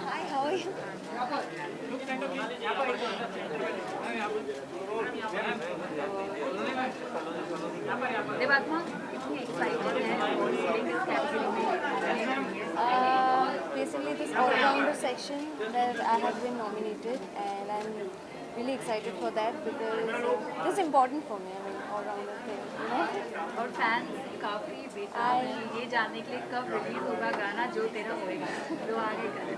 Hi, how are you? Basically, this all-rounder section that I have been nominated, and I'm really excited for that because this is important for me. I mean, all-rounder thing, you know. और fans काफ़ी बेताब हैं ये जानने के लिए कब release होगा गाना जो तेरा होएगा जो आगे करें.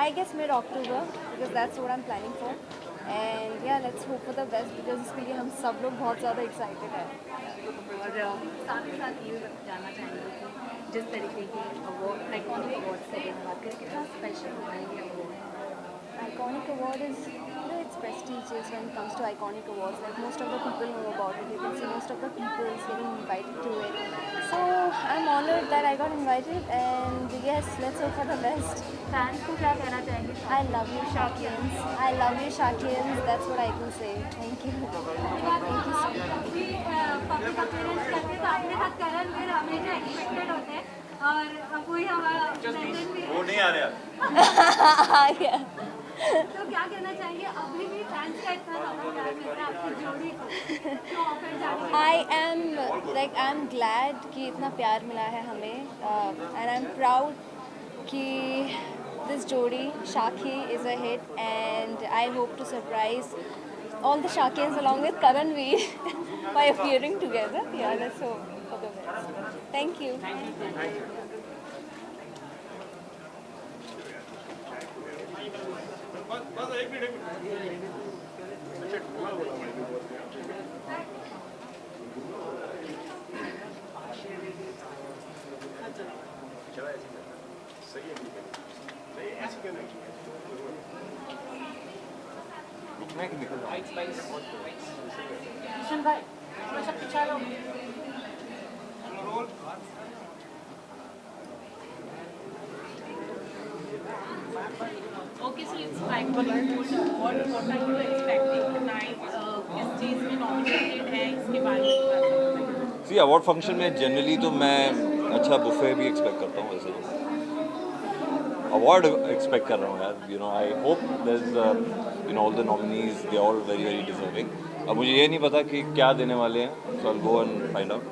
I guess mid-October because that's what I'm planning for. And yeah, let's hope for the best because इसके लिए हम सब लोग बहुत ज़्यादा excited हैं. और साथ ही साथ ये जानना चाहेंगे कि जिस तरीके के अवार्ड आइकॉनिक अवार्ड से हम बात करें कितना स्पेशल होता है ये award. Iconic award is, it's prestigious when it comes to iconic awards. Like most of the people know about it. You can see most of the people is getting invited to it. So I'm honored that I got invited, and yes, let's hope for the best. Fans को क्या कहना चाहेंगे? I love you, Shakians. I love you, Shakians. That's what I can say. Thank you. Thank you so much. Public appearance करते तो आपके साथ करण वीर हमेशा expected होते हैं और कोई हमारा प्रेजेंट भी वो नहीं आ रहा. तो क्या कहना चाहिए अभी भी फैंस का इतना ज़्यादा प्यार मिल रहा है आपकी जोड़ी को तो ऑफर जाने I'm glad कि इतना प्यार मिला है हमें, and I'm proud कि this जोड़ी Shaki is a hit, and I hope to surprise all the Shakians along with Karan Veer by appearing together. Yeah, let's hope for the best. Thank you. सही है ऐसे क्यों नहीं रुकना कि निकल किशन भाई थोड़ा सा पीछे आ जाओ. Okay, so it's iconic gold award. What are you expecting tonight? किस चीज़ में nominated है इसके बारे में थोड़ा सा बताइए. सी अवार्ड फंक्शन में जनरली तो मैं अच्छा बुफे भी एक्सपेक्ट करता हूँ. वैसे अवार्ड एक्सपेक्ट कर रहा हूँ यार. You know I hope there is all the nominees they all very very deserving. अब मुझे ये नहीं पता कि क्या देने वाले हैं, so I will go and find out.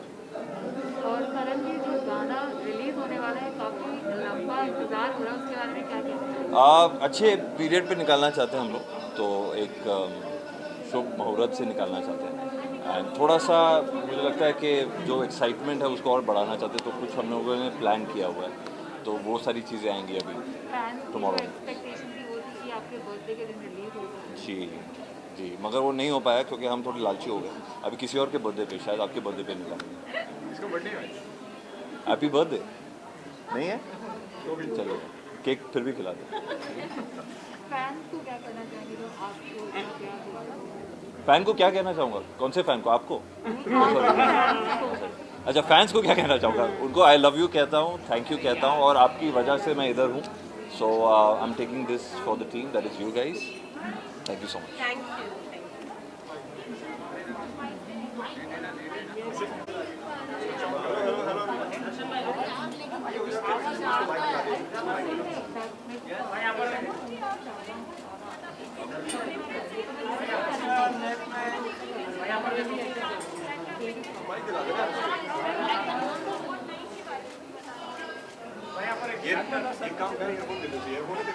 और करण की जो गाना रिलीज होने काफ़ी लंबा इंतजार हो रहा है, उसके बारे में क्या कहते हैं? अच्छे पीरियड पे निकालना चाहते हैं हम लोग, तो एक शुभ मुहूर्त से निकालना चाहते हैं एंड थोड़ा सा मुझे लगता है कि जो एक्साइटमेंट है उसको और बढ़ाना चाहते हैं, तो कुछ हम लोगों ने प्लान किया हुआ है, तो वो सारी चीज़ें आएंगी अभी टुमारो। एक्सपेक्टेशन थी वो थी कि आपके बर्थडे के दिन रिलीज होगा। जी, मगर वो नहीं हो पाया क्योंकि हम थोड़े लालची हो गए। अभी किसी और के बर्थडे पे, शायद आपके बर्थडे पे निकालेंगे। इसका बर्थडे है हैप्पी बर्थडे नहीं है तो भी चलो, केक फिर भी खिला दो। फैंस को क्या करना चाहेंगे जो आपको प्यार देते हैं? फैन को क्या कहना चाहूँगा? कौन से फैन को? आपको? अच्छा, फैंस को क्या कहना चाहूँगा? उनको आई लव यू कहता हूँ, थैंक यू कहता हूँ, और आपकी वजह से मैं इधर हूँ। So I am taking this for the team, that is you guys. Thank you so much. Thank you. एक काम करें, एयरपोर्ट दे दो, एयरपोर्ट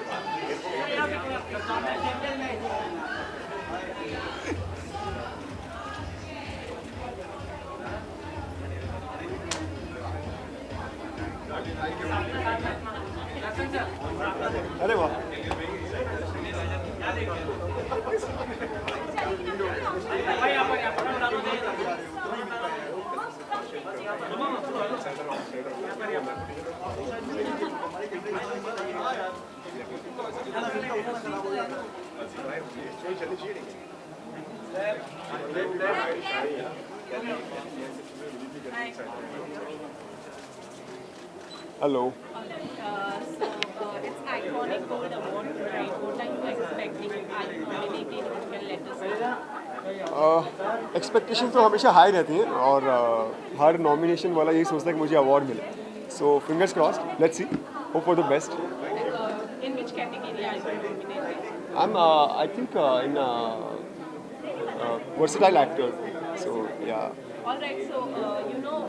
अरे वाह, hello. It's iconic gold award, right? What are you expecting? Are you nominated? You can let us know. Expectation तो हमेशा high रहती हैं और हर नॉमिनेशन वाला यही सोचता है कि मुझे अवार्ड मिले, so fingers crossed, let's see, hope for the best. In which category are you nominated? I'm I think in versatile actor, so yeah. All right. So you know,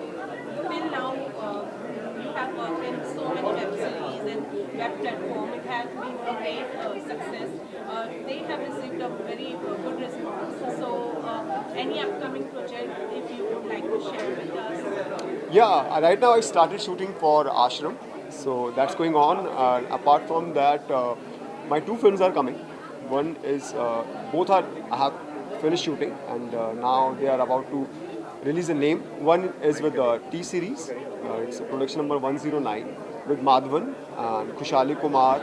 till now you have worked in so many web series and web platform. It has been a great success. They have received a very good response. So any upcoming project, if you would like to share with us? Yeah, right now I started shooting for Ashram, so that's going on. Apart from that, my 2 films are coming. One is both are I have finished shooting and now they are about to release a name. One is with the T series. It's a production number 109 with Madhavan and Khushali Kumar.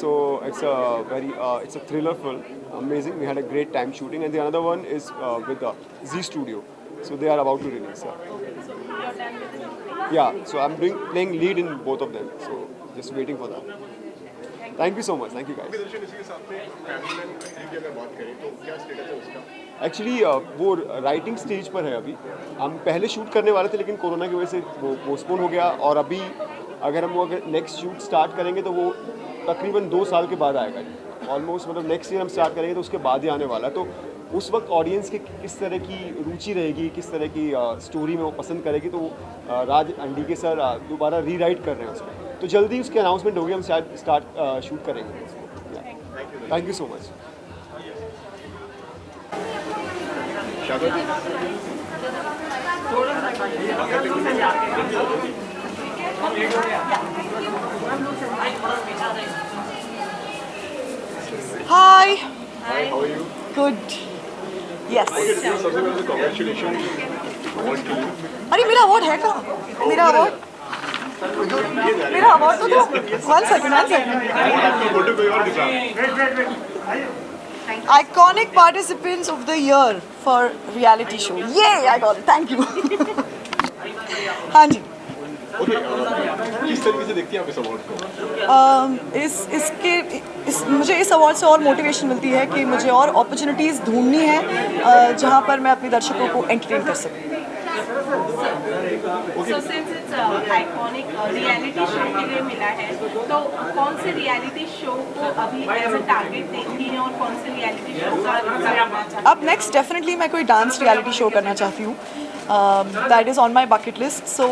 So it's a very it's a thriller film. Amazing. We had a great time shooting. And the another one is with the Z Studio. So they are about to release. So you're done with the shooting? Yeah. So I'm playing lead in both of them. So just waiting for that. Thank you so much. Thank you guys. दर्शन इसी के साथ में family man की अगर बात करें तो क्या स्टेटस है उसका? एक्चुअली वो राइटिंग स्टेज पर है अभी। हम पहले शूट करने वाले थे लेकिन कोरोना की वजह से वो पोस्टपोन हो गया, और अभी अगर हम अगर नेक्स्ट शूट स्टार्ट करेंगे तो वो तकरीबन 2 साल के बाद आएगा। ऑलमोस्ट मतलब नेक्स्ट ईयर हम स्टार्ट करेंगे तो उसके बाद ही आने वाला है। तो उस वक्त ऑडियंस की किस तरह की रुचि रहेगी, किस तरह की स्टोरी में वो पसंद करेगी, तो राज अंडीके सर दोबारा रीराइट कर रहे हैं उसमें, तो जल्दी उसकी अनाउंसमेंट होगी, हम शायद स्टार्ट शूट करेंगे। Thank you so much. Hi. Hi, how are you? Good. Yes. सबसे पहले तो congratulations award के लिए। अरे मेरा अवार्ड है कहाँ? मेरा अवार्ड तो दो। One second. आपका फोटो कोई और दिखा। Iconic participants of the year for reality show. Yay! I got it. Thank you. हाँ जी। किस तरीके से देखती हैं आप इस अवार्ड को? मुझे इस अवार्ड से और मोटिवेशन मिलती है कि मुझे और अपॉर्चुनिटीज़ ढूंढनी है जहां पर मैं अपने दर्शकों को एंटरटेन कर सकूं। So since it's iconic reality show के लिए मिला है, तो कौन से reality show को अभी एज अ टारगेट देखती हैं और कौन से reality show का करना चाहती हैं? अब नेक्स्ट डेफिनेटली मैं कोई डांस रियलिटी शो करना चाहती हूँ। That is on my bucket list. So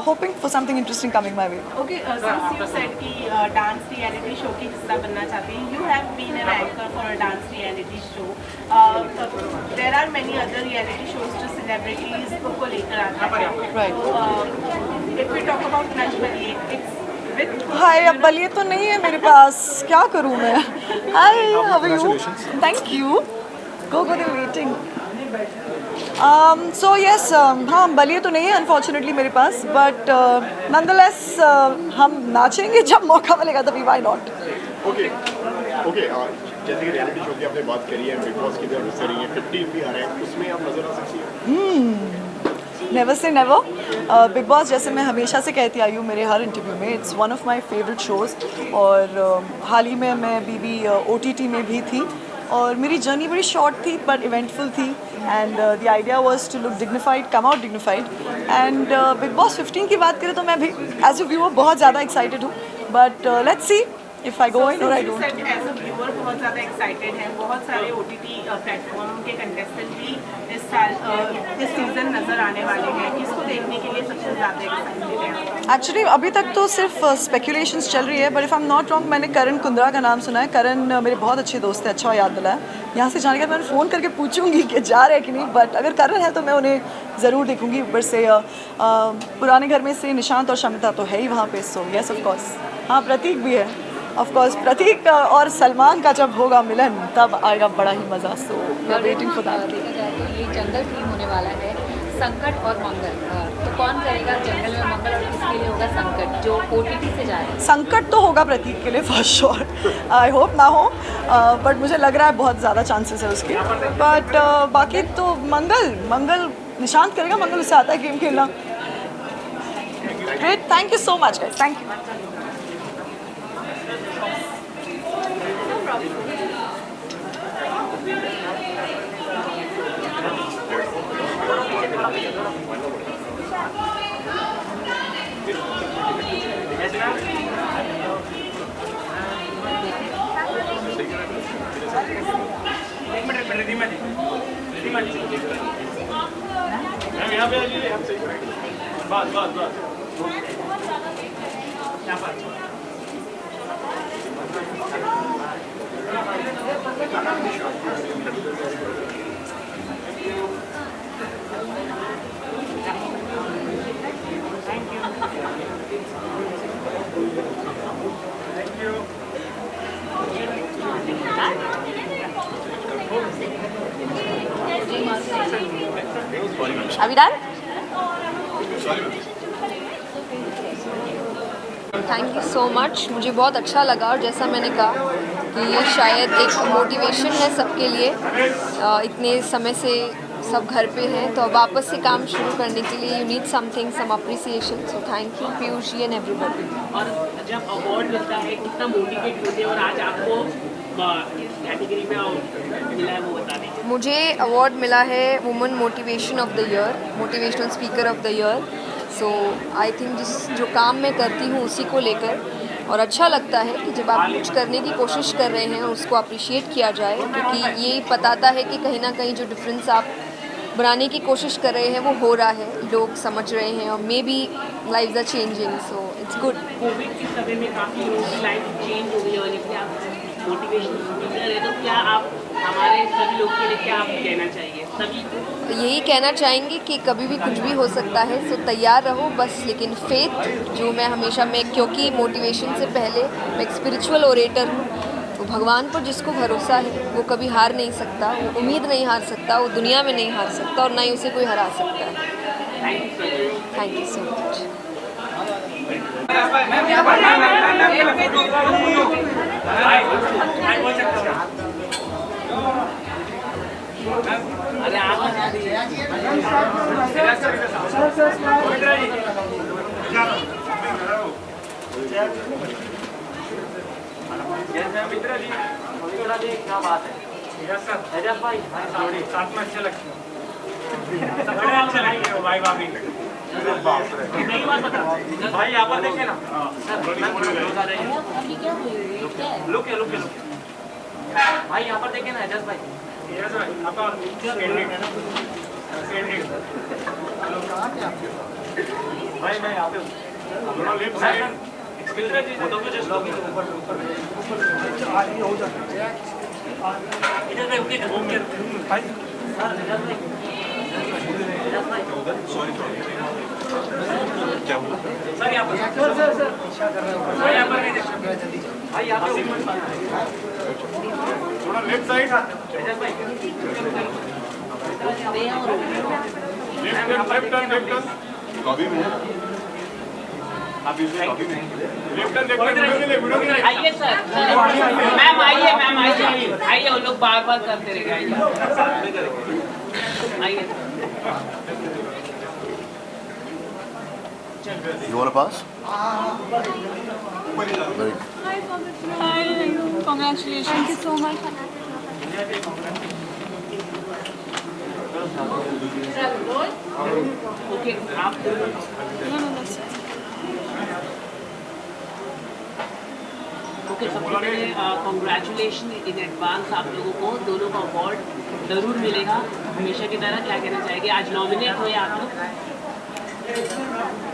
hoping for something interesting coming my way. Okay, since you said कि dance reality show की हिस्सा बनना चाहते हैं, you have been an anchor for a dance reality show. There are many other reality shows जो celebrities को लेकर आते हैं. Right. So, if we talk about Nach Baliye, it's with. हाय, अब बलिए तो नहीं है मेरे पास, क्या करूँ मैं? हाय, how are you? Thank you. Go they're waiting. So yes, हाँ बलिए तो नहीं है अनफॉर्चुनेटली मेरे पास, बट नॉनदलेस हम नाचेंगे जब मौका मिलेगा तभी, व्हाई नॉट. ओके जैसे कि रियलिटी शो की आपने बात करी है, बिग बॉस की भी हिस्सा रही है, 15 भी आ रहे हैं, उसमें आप नजर आ सकती हैं. Never say never. Big boss जैसे मैं हमेशा से कहती आई हूँ मेरे हर इंटरव्यू में, it's one of my favourite shows. और हाल ही में मैं बीबी OTT में भी थी, और मेरी जर्नी बड़ी शॉर्ट थी बट इवेंटफुल थी. And the idea was to look dignified, come out dignified. And Bigg Boss 15 की बात करें तो मैं भी एज अ व्यूअर बहुत ज़्यादा एक्साइटेड हूँ, but let's see if I go in or I don't. As a viewer बहुत ज़्यादा एक्साइटेड हैं. बहुत सारे OTT प्लेटफॉर्म के कंटेस्टेंट भी इस सीज़न नज़र आने वाले हैं. किसको देखने के लिए सबसे ज़्यादा एक्साइटेड हैं? एक्चुअली अभी तक तो सिर्फ स्पेकुलेशंस चल रही है, but if I am not wrong मैंने करण कुंद्रा का नाम सुना है. करण मेरे बहुत अच्छे दोस्त हैं, अच्छा याद दिलाया. यहाँ से जाने के बाद मैं फ़ोन करके पूछूंगी कि जा रहे हैं कि नहीं, बट अगर करण है तो मैं उन्हें ज़रूर देखूंगी. ऊपर से पुराने घर में से निशांत और शमिता तो है ही वहाँ पे, सो येस ऑफ कोर्स. हाँ, प्रतीक भी है ऑफ कोर्स. प्रतीक और सलमान का जब होगा मिलन तब आएगा बड़ा ही मज़ा. So we are waiting for that. ये जंगल थीम होने वाला है, संकट और मंगल. तो कौन करेगा जंगल में मंगल और किसके लिए होगा संकट, जो OTT से जा रहे हैं? संकट तो होगा प्रतीक के लिए फॉर श्योर. आई होप ना हो, बट मुझे लग रहा है बहुत ज़्यादा चांसेस है उसके. बट बाकी तो मंगल निशांत करेगा. मंगल उससे आता है गेम खेलना. Great, thank you so much guys, thank you. Are we done? Thank you so much. मुझे बहुत अच्छा लगा, और जैसा मैंने कहा कि ये शायद एक मोटिवेशन है सबके लिए. इतने समय से सब घर पे हैं, तो अब वापस से काम शुरू करने के लिए you need something, some appreciation. So thank you Piyush ji and everybody. और जब अवार्ड मिलता है कितना मोटिवेट होते हैं, और आज आपको इस कैटेगरी में मिला है वो बता दीजिए. मुझे अवार्ड मिला है women motivation of the year, motivational speaker of the year. So I think जो काम मैं करती हूँ उसी को लेकर, और अच्छा लगता है कि जब आप कुछ करने की कोशिश कर रहे हैं उसको अप्रिशिएट किया जाए, क्योंकि ये बताता है कि कहीं ना कहीं जो डिफरेंस आप बनाने की कोशिश कर रहे हैं वो हो रहा है, लोग समझ रहे हैं, और maybe lives are changing. So it's good. Covid के समय में काफ़ी लोगों की लाइफ चेंज हो गई, और इसलिए आप मोटिवेशन स्पीकर है, तो क्या आप हमारे सभी लोग के लिए क्या आप कहना चाहिए सभी को? यही कहना चाहेंगे कि कभी भी कुछ भी हो सकता है, सो तैयार रहो बस. लेकिन फेथ जो मैं हमेशा क्योंकि मोटिवेशन से पहले मैं एक स्पिरिचुअल ओरेटर हूँ, तो भगवान पर जिसको भरोसा है वो कभी हार नहीं सकता, वो उम्मीद नहीं हार सकता, वो दुनिया में नहीं हार सकता, और ना ही उसे कोई हरा सकता है. Thank you so much. अरे आप मित्रा जी क्या बात है. एजाज भाई साथ में अच्छे लगते हैं, बड़े अच्छे लगेंगे भाई भाभी. भाई यहाँ पर देखे ना, लुक भाई यहाँ पर देखे ना एजाज भाई. भाई मैं यहाँ पे हूँ। लेफ्ट साइड फोटो को जस्ट आगे हो जाता है। इधर पे ओके भाई क्या हुआ सर यहाँ पर सर यहाँ पर नहीं देखो भाई यहाँ पे थोड़ा लेफ्ट साइड लेफ्ट कॉपी में आप इसे कॉपी में लेफ्ट आइए सर मैम आइए आइए वो लोग बार बार करते रहेंगे आइए You want to pass? Very good. Hi, congratulations. Thank you so much. Okay आप ओके सबसे पहले कॉन्ग्रेचुलेशन इन एडवांस आप लोगों को, दोनों का अवार्ड जरूर मिलेगा हमेशा की तरह। क्या कहना चाहेंगे, आज नॉमिनेट हुए आप लोग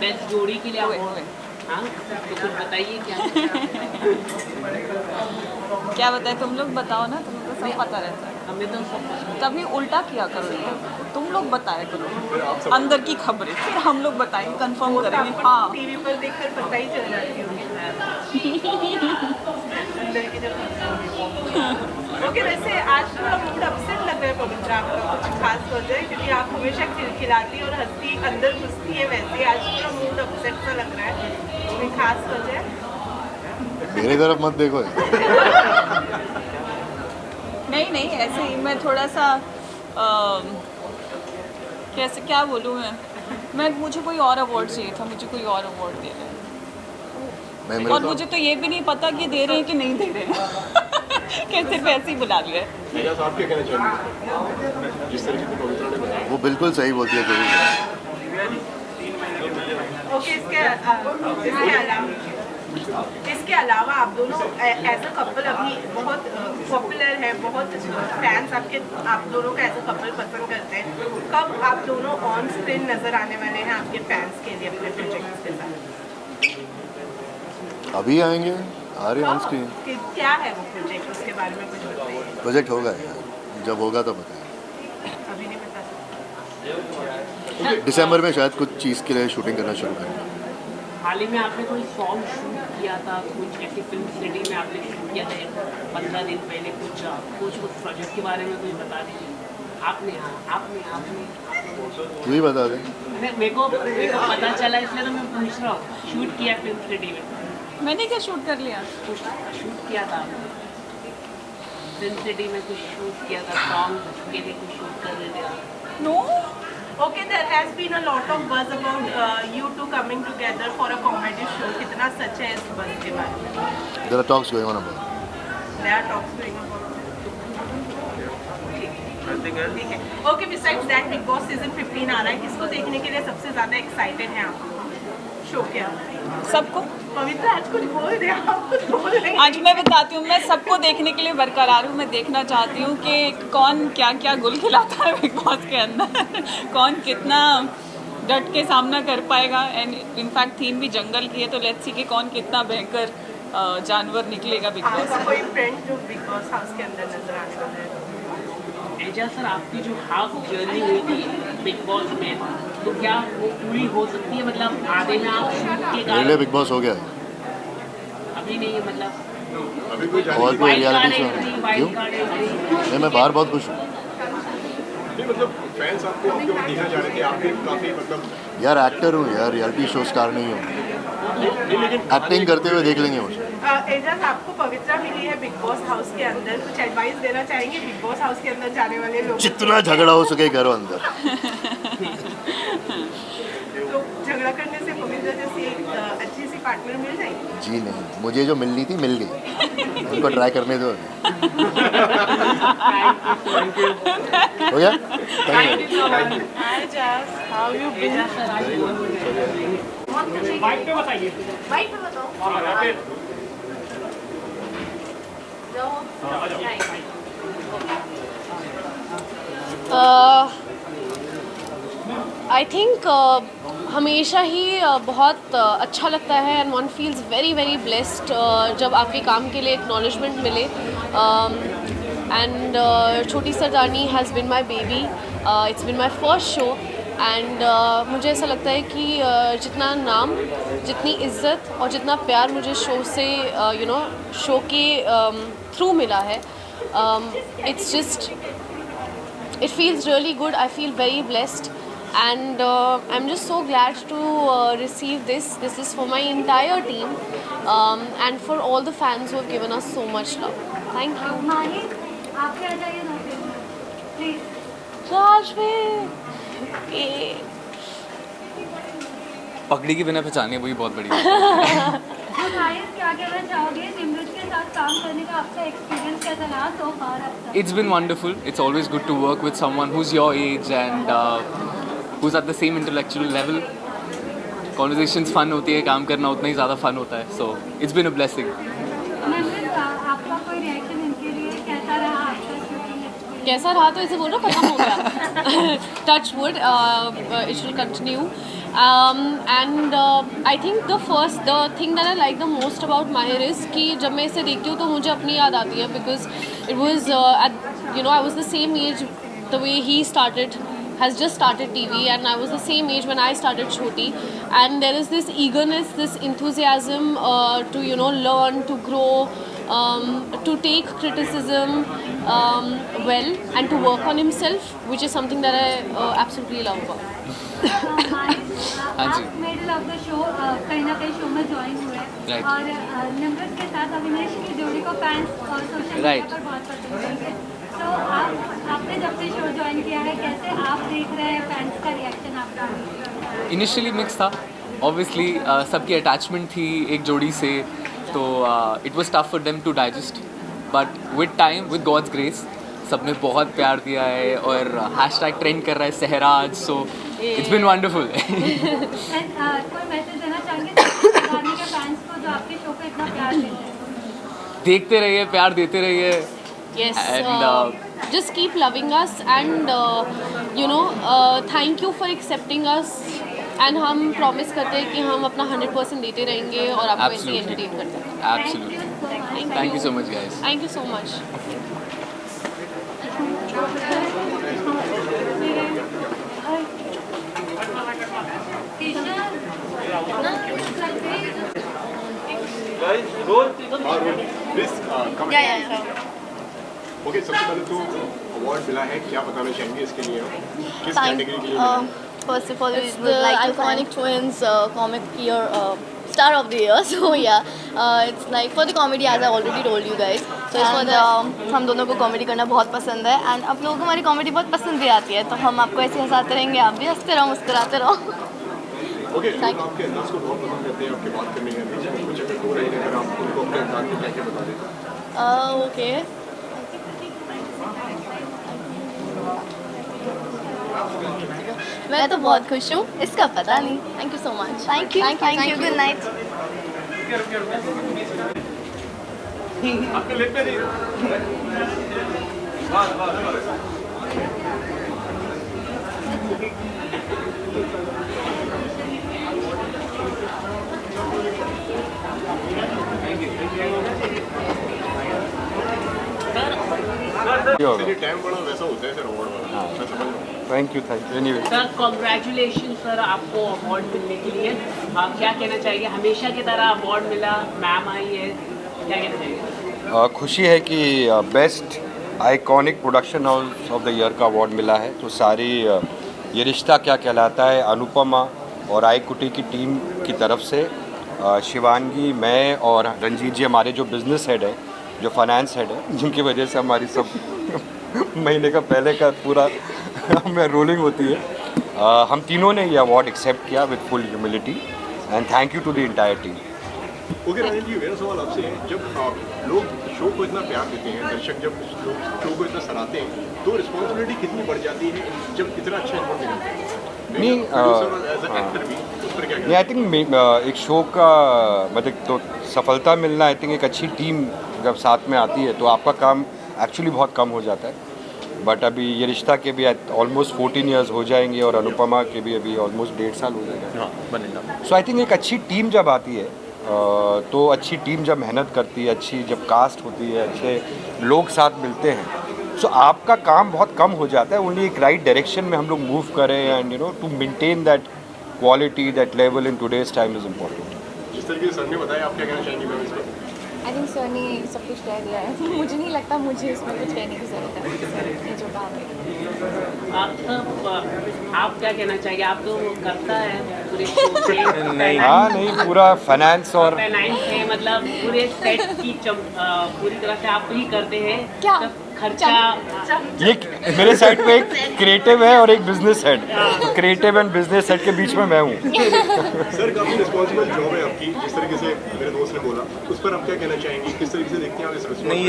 बेस्ट जोड़ी के लिए आप हुए, हाँ तो कुछ बताइए क्या बताए, तुम लोग बताओ ना, तुम लोग सब पता रहता है। हमें तो सब तभी उल्टा किया करो, तुम लोग बताया करो अंदर की खबरें, फिर हम लोग बताएंगे, कंफर्म करेंगे। हाँ टीवी पर देखकर पता ही चल जाती होगी। ओके, वैसे आज थोड़ा मूड अपसेट लग रहा है पवित्रा, आपका कुछ खास वजह है? क्योंकि आप हमेशा खिलखिलाती और हंसती अंदर घुसती है, वैसे आज थोड़ा मूड अपसेट सा लग रहा है, कोई खास वजह है? मेरी तरफ मत देखो। नहीं ऐसे ही मैं थोड़ा सा कैसे क्या बोलूँ मैं मुझे कोई और अवार्ड चाहिए था, मुझे कोई और अवार्ड दे रहे हैं और मुझे तो ये भी नहीं पता कि दे रहे हैं कि नहीं दे रहे हैं क्या सिर्फ ऐसे ही बुला लिया है। आप क्या कहना चाहेंगे जिस तरीके से पवित्रा ने बताया? वो बिल्कुल सही बोलती है जरूर। ओके, इसके अलावा आप दोनों एज अ कपल अभी बहुत पॉपुलर है, बहुत फैंस आप दोनों का एज अ कपल पसंद करते हैं। कब आप दोनों ऑन स्क्रीन नजर आने वाले हैं आपके फैंस के लिए अपने प्रोजेक्ट्स के साथ? अभी आएंगे, आ रहे ऑन स्क्रीन। क्या है वो प्रोजेक्ट, उसके बारे में कुछ बताइए। प्रोजेक्ट होगा यार, जब होगा तो बताएंगे। अभी नहीं बता सकते। दिसंबर में शायद कुछ चीज़ के लिए शूटिंग करना शुरू करेंगे। हाल ही में आपने कोई सॉन्ग शूट किया था, कुछ ऐसी फिल्म सिटी में आपने शूट किया था 15 दिन पहले, कुछ प्रोजेक्ट के बारे में कुछ बता दीजिए। आपने तू ही बता दे। मेरे को पता चला, इसलिए तो मैं पूछ रहा हूँ। शूट किया फिल्म सिटी में? मैंने क्या शूट कर लिया? शूट किया था फिल्म सिटी में, कुछ शूट किया था, सॉन्ग के लिए कुछ शूट कर रहे थे आप? No. Okay, there has been a lot of buzz about you two coming together for a comedy show. कितना सच है इस buzz के बारे में? There are talks going on about it. There are talks going on about it. ठीक है। Okay, besides that, Big Boss season 15 आ रहा है, किसको देखने के लिए सबसे ज़्यादा एक्साइटेड हैं आप शो के? सबको। पवित्रा आज कुछ बोल रहे हैं, आप कुछ बोल रहे हैं। आज मैं बताती हूँ, मैं सबको देखने के लिए बरकरार हूँ। मैं देखना चाहती हूँ कि कौन क्या क्या गुल खिलाता है बिग बॉस के अंदर, कौन कितना डट के सामना कर पाएगा। एंड इनफैक्ट थीम भी जंगल की है, तो लेट्स सी कि कौन कितना भयंकर जानवर निकलेगा बिग बॉस से। कोई फ्रेंड जो बिग बॉस हाउस के अंदर नजर आने वाला है? एजा सर, आपकी जो हाफ जर्नी हुई थी बिग बॉस में, तो क्या वो पूरी हो सकती है? मतलब आधे में आप शूट के मेरे लिए बिग बॉस हो गया है। अभी नहीं है, मतलब अभी कोई और कोई रियलिटी शो नहीं। क्यों? नहीं, मैं बाहर बहुत खुश हूँ। नहीं मतलब फैंस आपको देखना चाह रहे थे, आप भी काफी मतलब यार एक्टर हूँ यार, रियलिटी शो स्टार नहीं हूँ। एक्टिंग करते हुए देख लेंगे मुझे। एजाज, आपको पवित्रा मिली है बिग बॉस हाउस के अंदर, कुछ एडवाइस देना चाहेंगे बिग बॉस हाउस के अंदर जाने वाले लोग? जितना झगड़ा हो सके करो अंदर। तो झगड़ा करने से पवित्रा जैसी एक अच्छी सी पार्टनर मिल जाएगी? जी नहीं, मुझे जो मिलनी थी मिल गई, उनको ट्राई करने दो। हो गया? Thank you so much. Hi Jazz, how you been? Bike पे बताइए। बाइक पे बताओ। आई थिंक हमेशा ही बहुत अच्छा लगता है and one feels very very blessed जब आपके काम के लिए एक्नॉलेजमेंट मिले and Choti Sardarni has been my baby, it's been my first show and मुझे ऐसा लगता है कि जितना नाम, जितनी इज़्ज़त और जितना प्यार मुझे शो से शो के थ्रू मिला है, it's just it feels really good. I feel very blessed and I'm just so glad to receive this. This is for my entire team and for all the fans who have given us so much love. Thank you. माही, आप क्या चाहिए ना please? पगड़ी के बिना पहचानिए, वही बहुत बड़ी बात है। तो गाइस, क्या कहना चाहोगे निमृत के साथ काम करने का आपका एक्सपीरियंस कैसा रहा so far अब तक? It's been wonderful. It's always good to work with someone who's your age and who's at the same intellectual level. Conversations fun होती है, काम करना उतना ही ज़्यादा fun होता है. So it's been a blessing. Nimrit, आपका कोई रिएक्शन इनके लिए कैसा रहा आपका शूटिंग एक्सपीरियंस? कैसा रहा तो इसे बोल रहा खत्म हो गया. Touch wood, it will continue. And I think the thing that I like the most about Mahir is कि जब मैं इसे देखती हूँ तो मुझे अपनी याद आती है because it was I was the same age the way he has just started TV and I was the same age when I started Choti and there is this eagerness, this enthusiasm to learn, to grow, to take criticism well and to work on himself, which is something that I absolutely love about. आप middle of the show कहीं ना कहीं show में join हुए और निमृत के साथ अविनाश की जोड़ी को फैंस और सोशल मीडिया पर बहुत पसंद करेंगे. तो आपने जब से शो ज्वाइन किया है, कैसे आप देख रहे हैं फैंस का रिएक्शन आपका? इनिशियली मिक्स था, ऑब्वियसली सबकी अटैचमेंट थी एक जोड़ी से, तो it was tough for them to digest, but with time, with God's grace, सबने बहुत प्यार दिया है और हैशटैग ट्रेंड कर रहा है सहराज, सो इट्स बीन वंडरफुल. कोई मैसेज देना चाहेंगे सरदारनी के फैंस को जो आपके शो को इतना प्यार देते हैं? देखते रहिए, प्यार देते रहिए. Yes, just keep loving us and thank you for accepting us and हम promise करते हैं कि हम अपना 100% देते रहेंगे और आपको ऐसे ही entertain करते हैं. Absolutely. Thank you so much, guys. Thank you so much. Okay, सबसे पहले तो अवार्ड मिला है, क्या बताना चाहेंगे इसके लिए, किस कैटेगरी के लिए? First of all, it's the iconic twins comic year star of the year. So yeah, it's like for the comedy as I already told you guys. So it's for the हम दोनों को comedy करना बहुत पसंद है and आप लोगों को हमारी कॉमेडी बहुत पसंद भी आती है, तो हम आपको ऐसे हंसाते रहेंगे, आप भी हंसते रहो, मुस्कुराते रहो. ओके, लोग आपके अंदाज को बहुत पसंद करते हैं, आपकी बात करने का कुछ अगर हो रही है, अगर आप उनको अपने अंदाज में क्या बता दें. ओके, मैं तो बहुत खुश हूँ, इसका पता नहीं. Thank you so much. Thank you. Good night. आपके लिप पे नहीं. टाइम बड़ा वैसा होता है सर अवार्ड वाला. मैं समझ रहा हूँ. Thank you anyway. Sir congratulation sir आपको अवार्ड मिलने के लिए. आप क्या कहना चाहिए? हमेशा की तरह अवार्ड मिला, मैम आई है, क्या कहना चाहिए? खुशी है कि best iconic production house of the year का अवार्ड मिला है. तो सारी ये रिश्ता क्या कहलाता है, अनुपमा और आई कुटी की टीम की तरफ से शिवांगी, मैं और रंजीत जी हमारे जो बिज़नेस हेड है, जो फाइनेंस हेड है, जिनकी वजह से हमारी सब महीने का पहले का पूरा हमें रोलिंग होती है. हम तीनों ने ये अवार्ड एक्सेप्ट किया with full humility and thank you to the entire team. Okay Rajesh ji, मेरा सवाल आपसे है, जब लोग शो को इतना प्यार देते हैं, दर्शक जब लोग शो को इतना सराहते हैं, तो रिस्पॉन्सिबिलिटी कितनी बढ़ जाती है जब इतना अच्छा रिस्पॉन्स मिलता है? नहीं, आई थिंक एक शो का मतलब तो सफलता मिलना, आई थिंक एक अच्छी टीम जब साथ में आती है तो आपका काम एक्चुअली बहुत कम हो जाता है. बट अभी ये रिश्ता के भी ऑलमोस्ट 14 ईयर्स हो जाएंगे और अनुपमा के भी अभी ऑलमोस्ट 1.5 साल हो जाएगा। सो आई थिंक एक अच्छी टीम जब आती है तो अच्छी टीम जब मेहनत करती है, अच्छी जब कास्ट होती है, अच्छे लोग साथ मिलते हैं, सो आपका काम बहुत कम हो जाता है। ओनली एक राइट डायरेक्शन में हम लोग मूव करें and to maintain that quality, that level in today's time is important. जिस तरीके से सर ने बताया, आप क्या कहना चाहेंगे मैम इस पर? आई थिंक सर ने सब कुछ कह दिया है, मुझे नहीं लगता मुझे इसमें कुछ कहने की ज़रूरत है। सर ने जो कहा है। आप क्या कहना चाहिए? आप तो करता है पूरे नहीं पूरा फाइनेंस और है, मतलब पूरे सेट की पूरी तरह से आप ही करते हैं क्या खर्चा? ये मेरे साइड पे एक क्रिएटिव है और एक business head, creative and business head के बीच में मैं हूँ। सर काफ़ी रिस्पॉन्सिबल जॉब है आपकी, जिस तरीके से मेरे दोस्त ने बोला, उस पर आप क्या कहना चाहेंगे? किस तरीके से देखते हैं आप इस नहीं,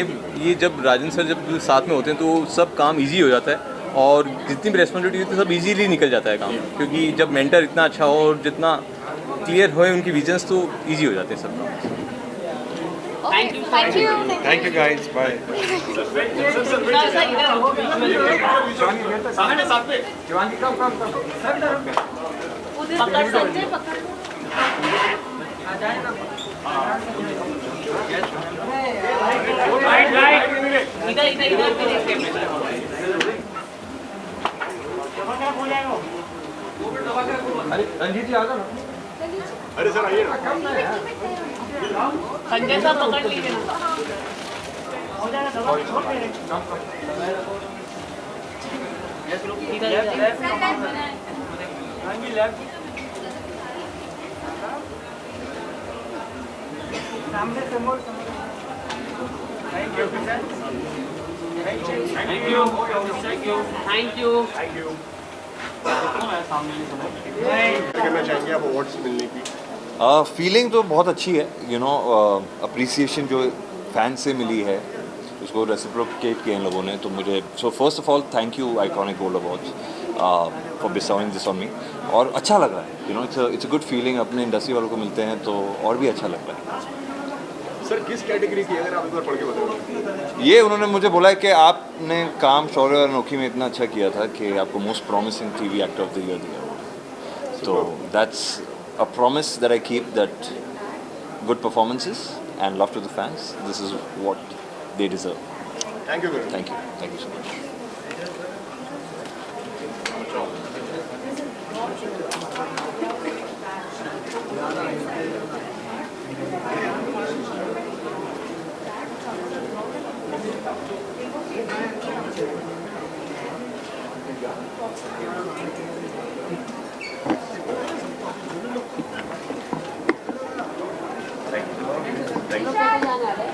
ये जब राजन सर जब साथ में होते हैं तो सब काम ईजी हो जाता है और जितनी भी रेस्पॉन्सिबिलिटी होती है सब इजीली निकल जाता है काम, क्योंकि जब मेंटर इतना अच्छा हो और जितना क्लियर होए उनकी विजन्स तो ईजी हो जाते हैं सब काम। Thank you guys, bye. अरे रंजीत जी आ जाओ ना। अरे सर आइए ना। संजय साहब पकड़ लीजिए ना। सामने से मोड़। Thank you sir. Thank you. Thank you. Thank you. Thank you. Thank you. करना चाहेंगे आप अवार्ड्स मिलने की? फीलिंग तो बहुत अच्छी है, अप्रिसिएशन जो फैन से मिली है उसको रेसिप्रोकेट किया इन लोगों ने, तो मुझे so first of all thank you iconic gold awards for bestowing this on me. और अच्छा लग रहा है, इट्स अ गुड फीलिंग, अपने इंडस्ट्री वालों को मिलते हैं तो और भी अच्छा लग रहा है। सर किस कैटेगरी की, अगर आप एक बार पढ़ के बताओ? ये उन्होंने मुझे बोला है कि आपने काम शौर्य और अनोखी में इतना अच्छा किया था कि आपको most promising TV actor of the year दिया। तो that's a promise that I keep, that good performances and love to the fans, this is what they deserve. Thank you. Thank you. Thank you so much. Thank you.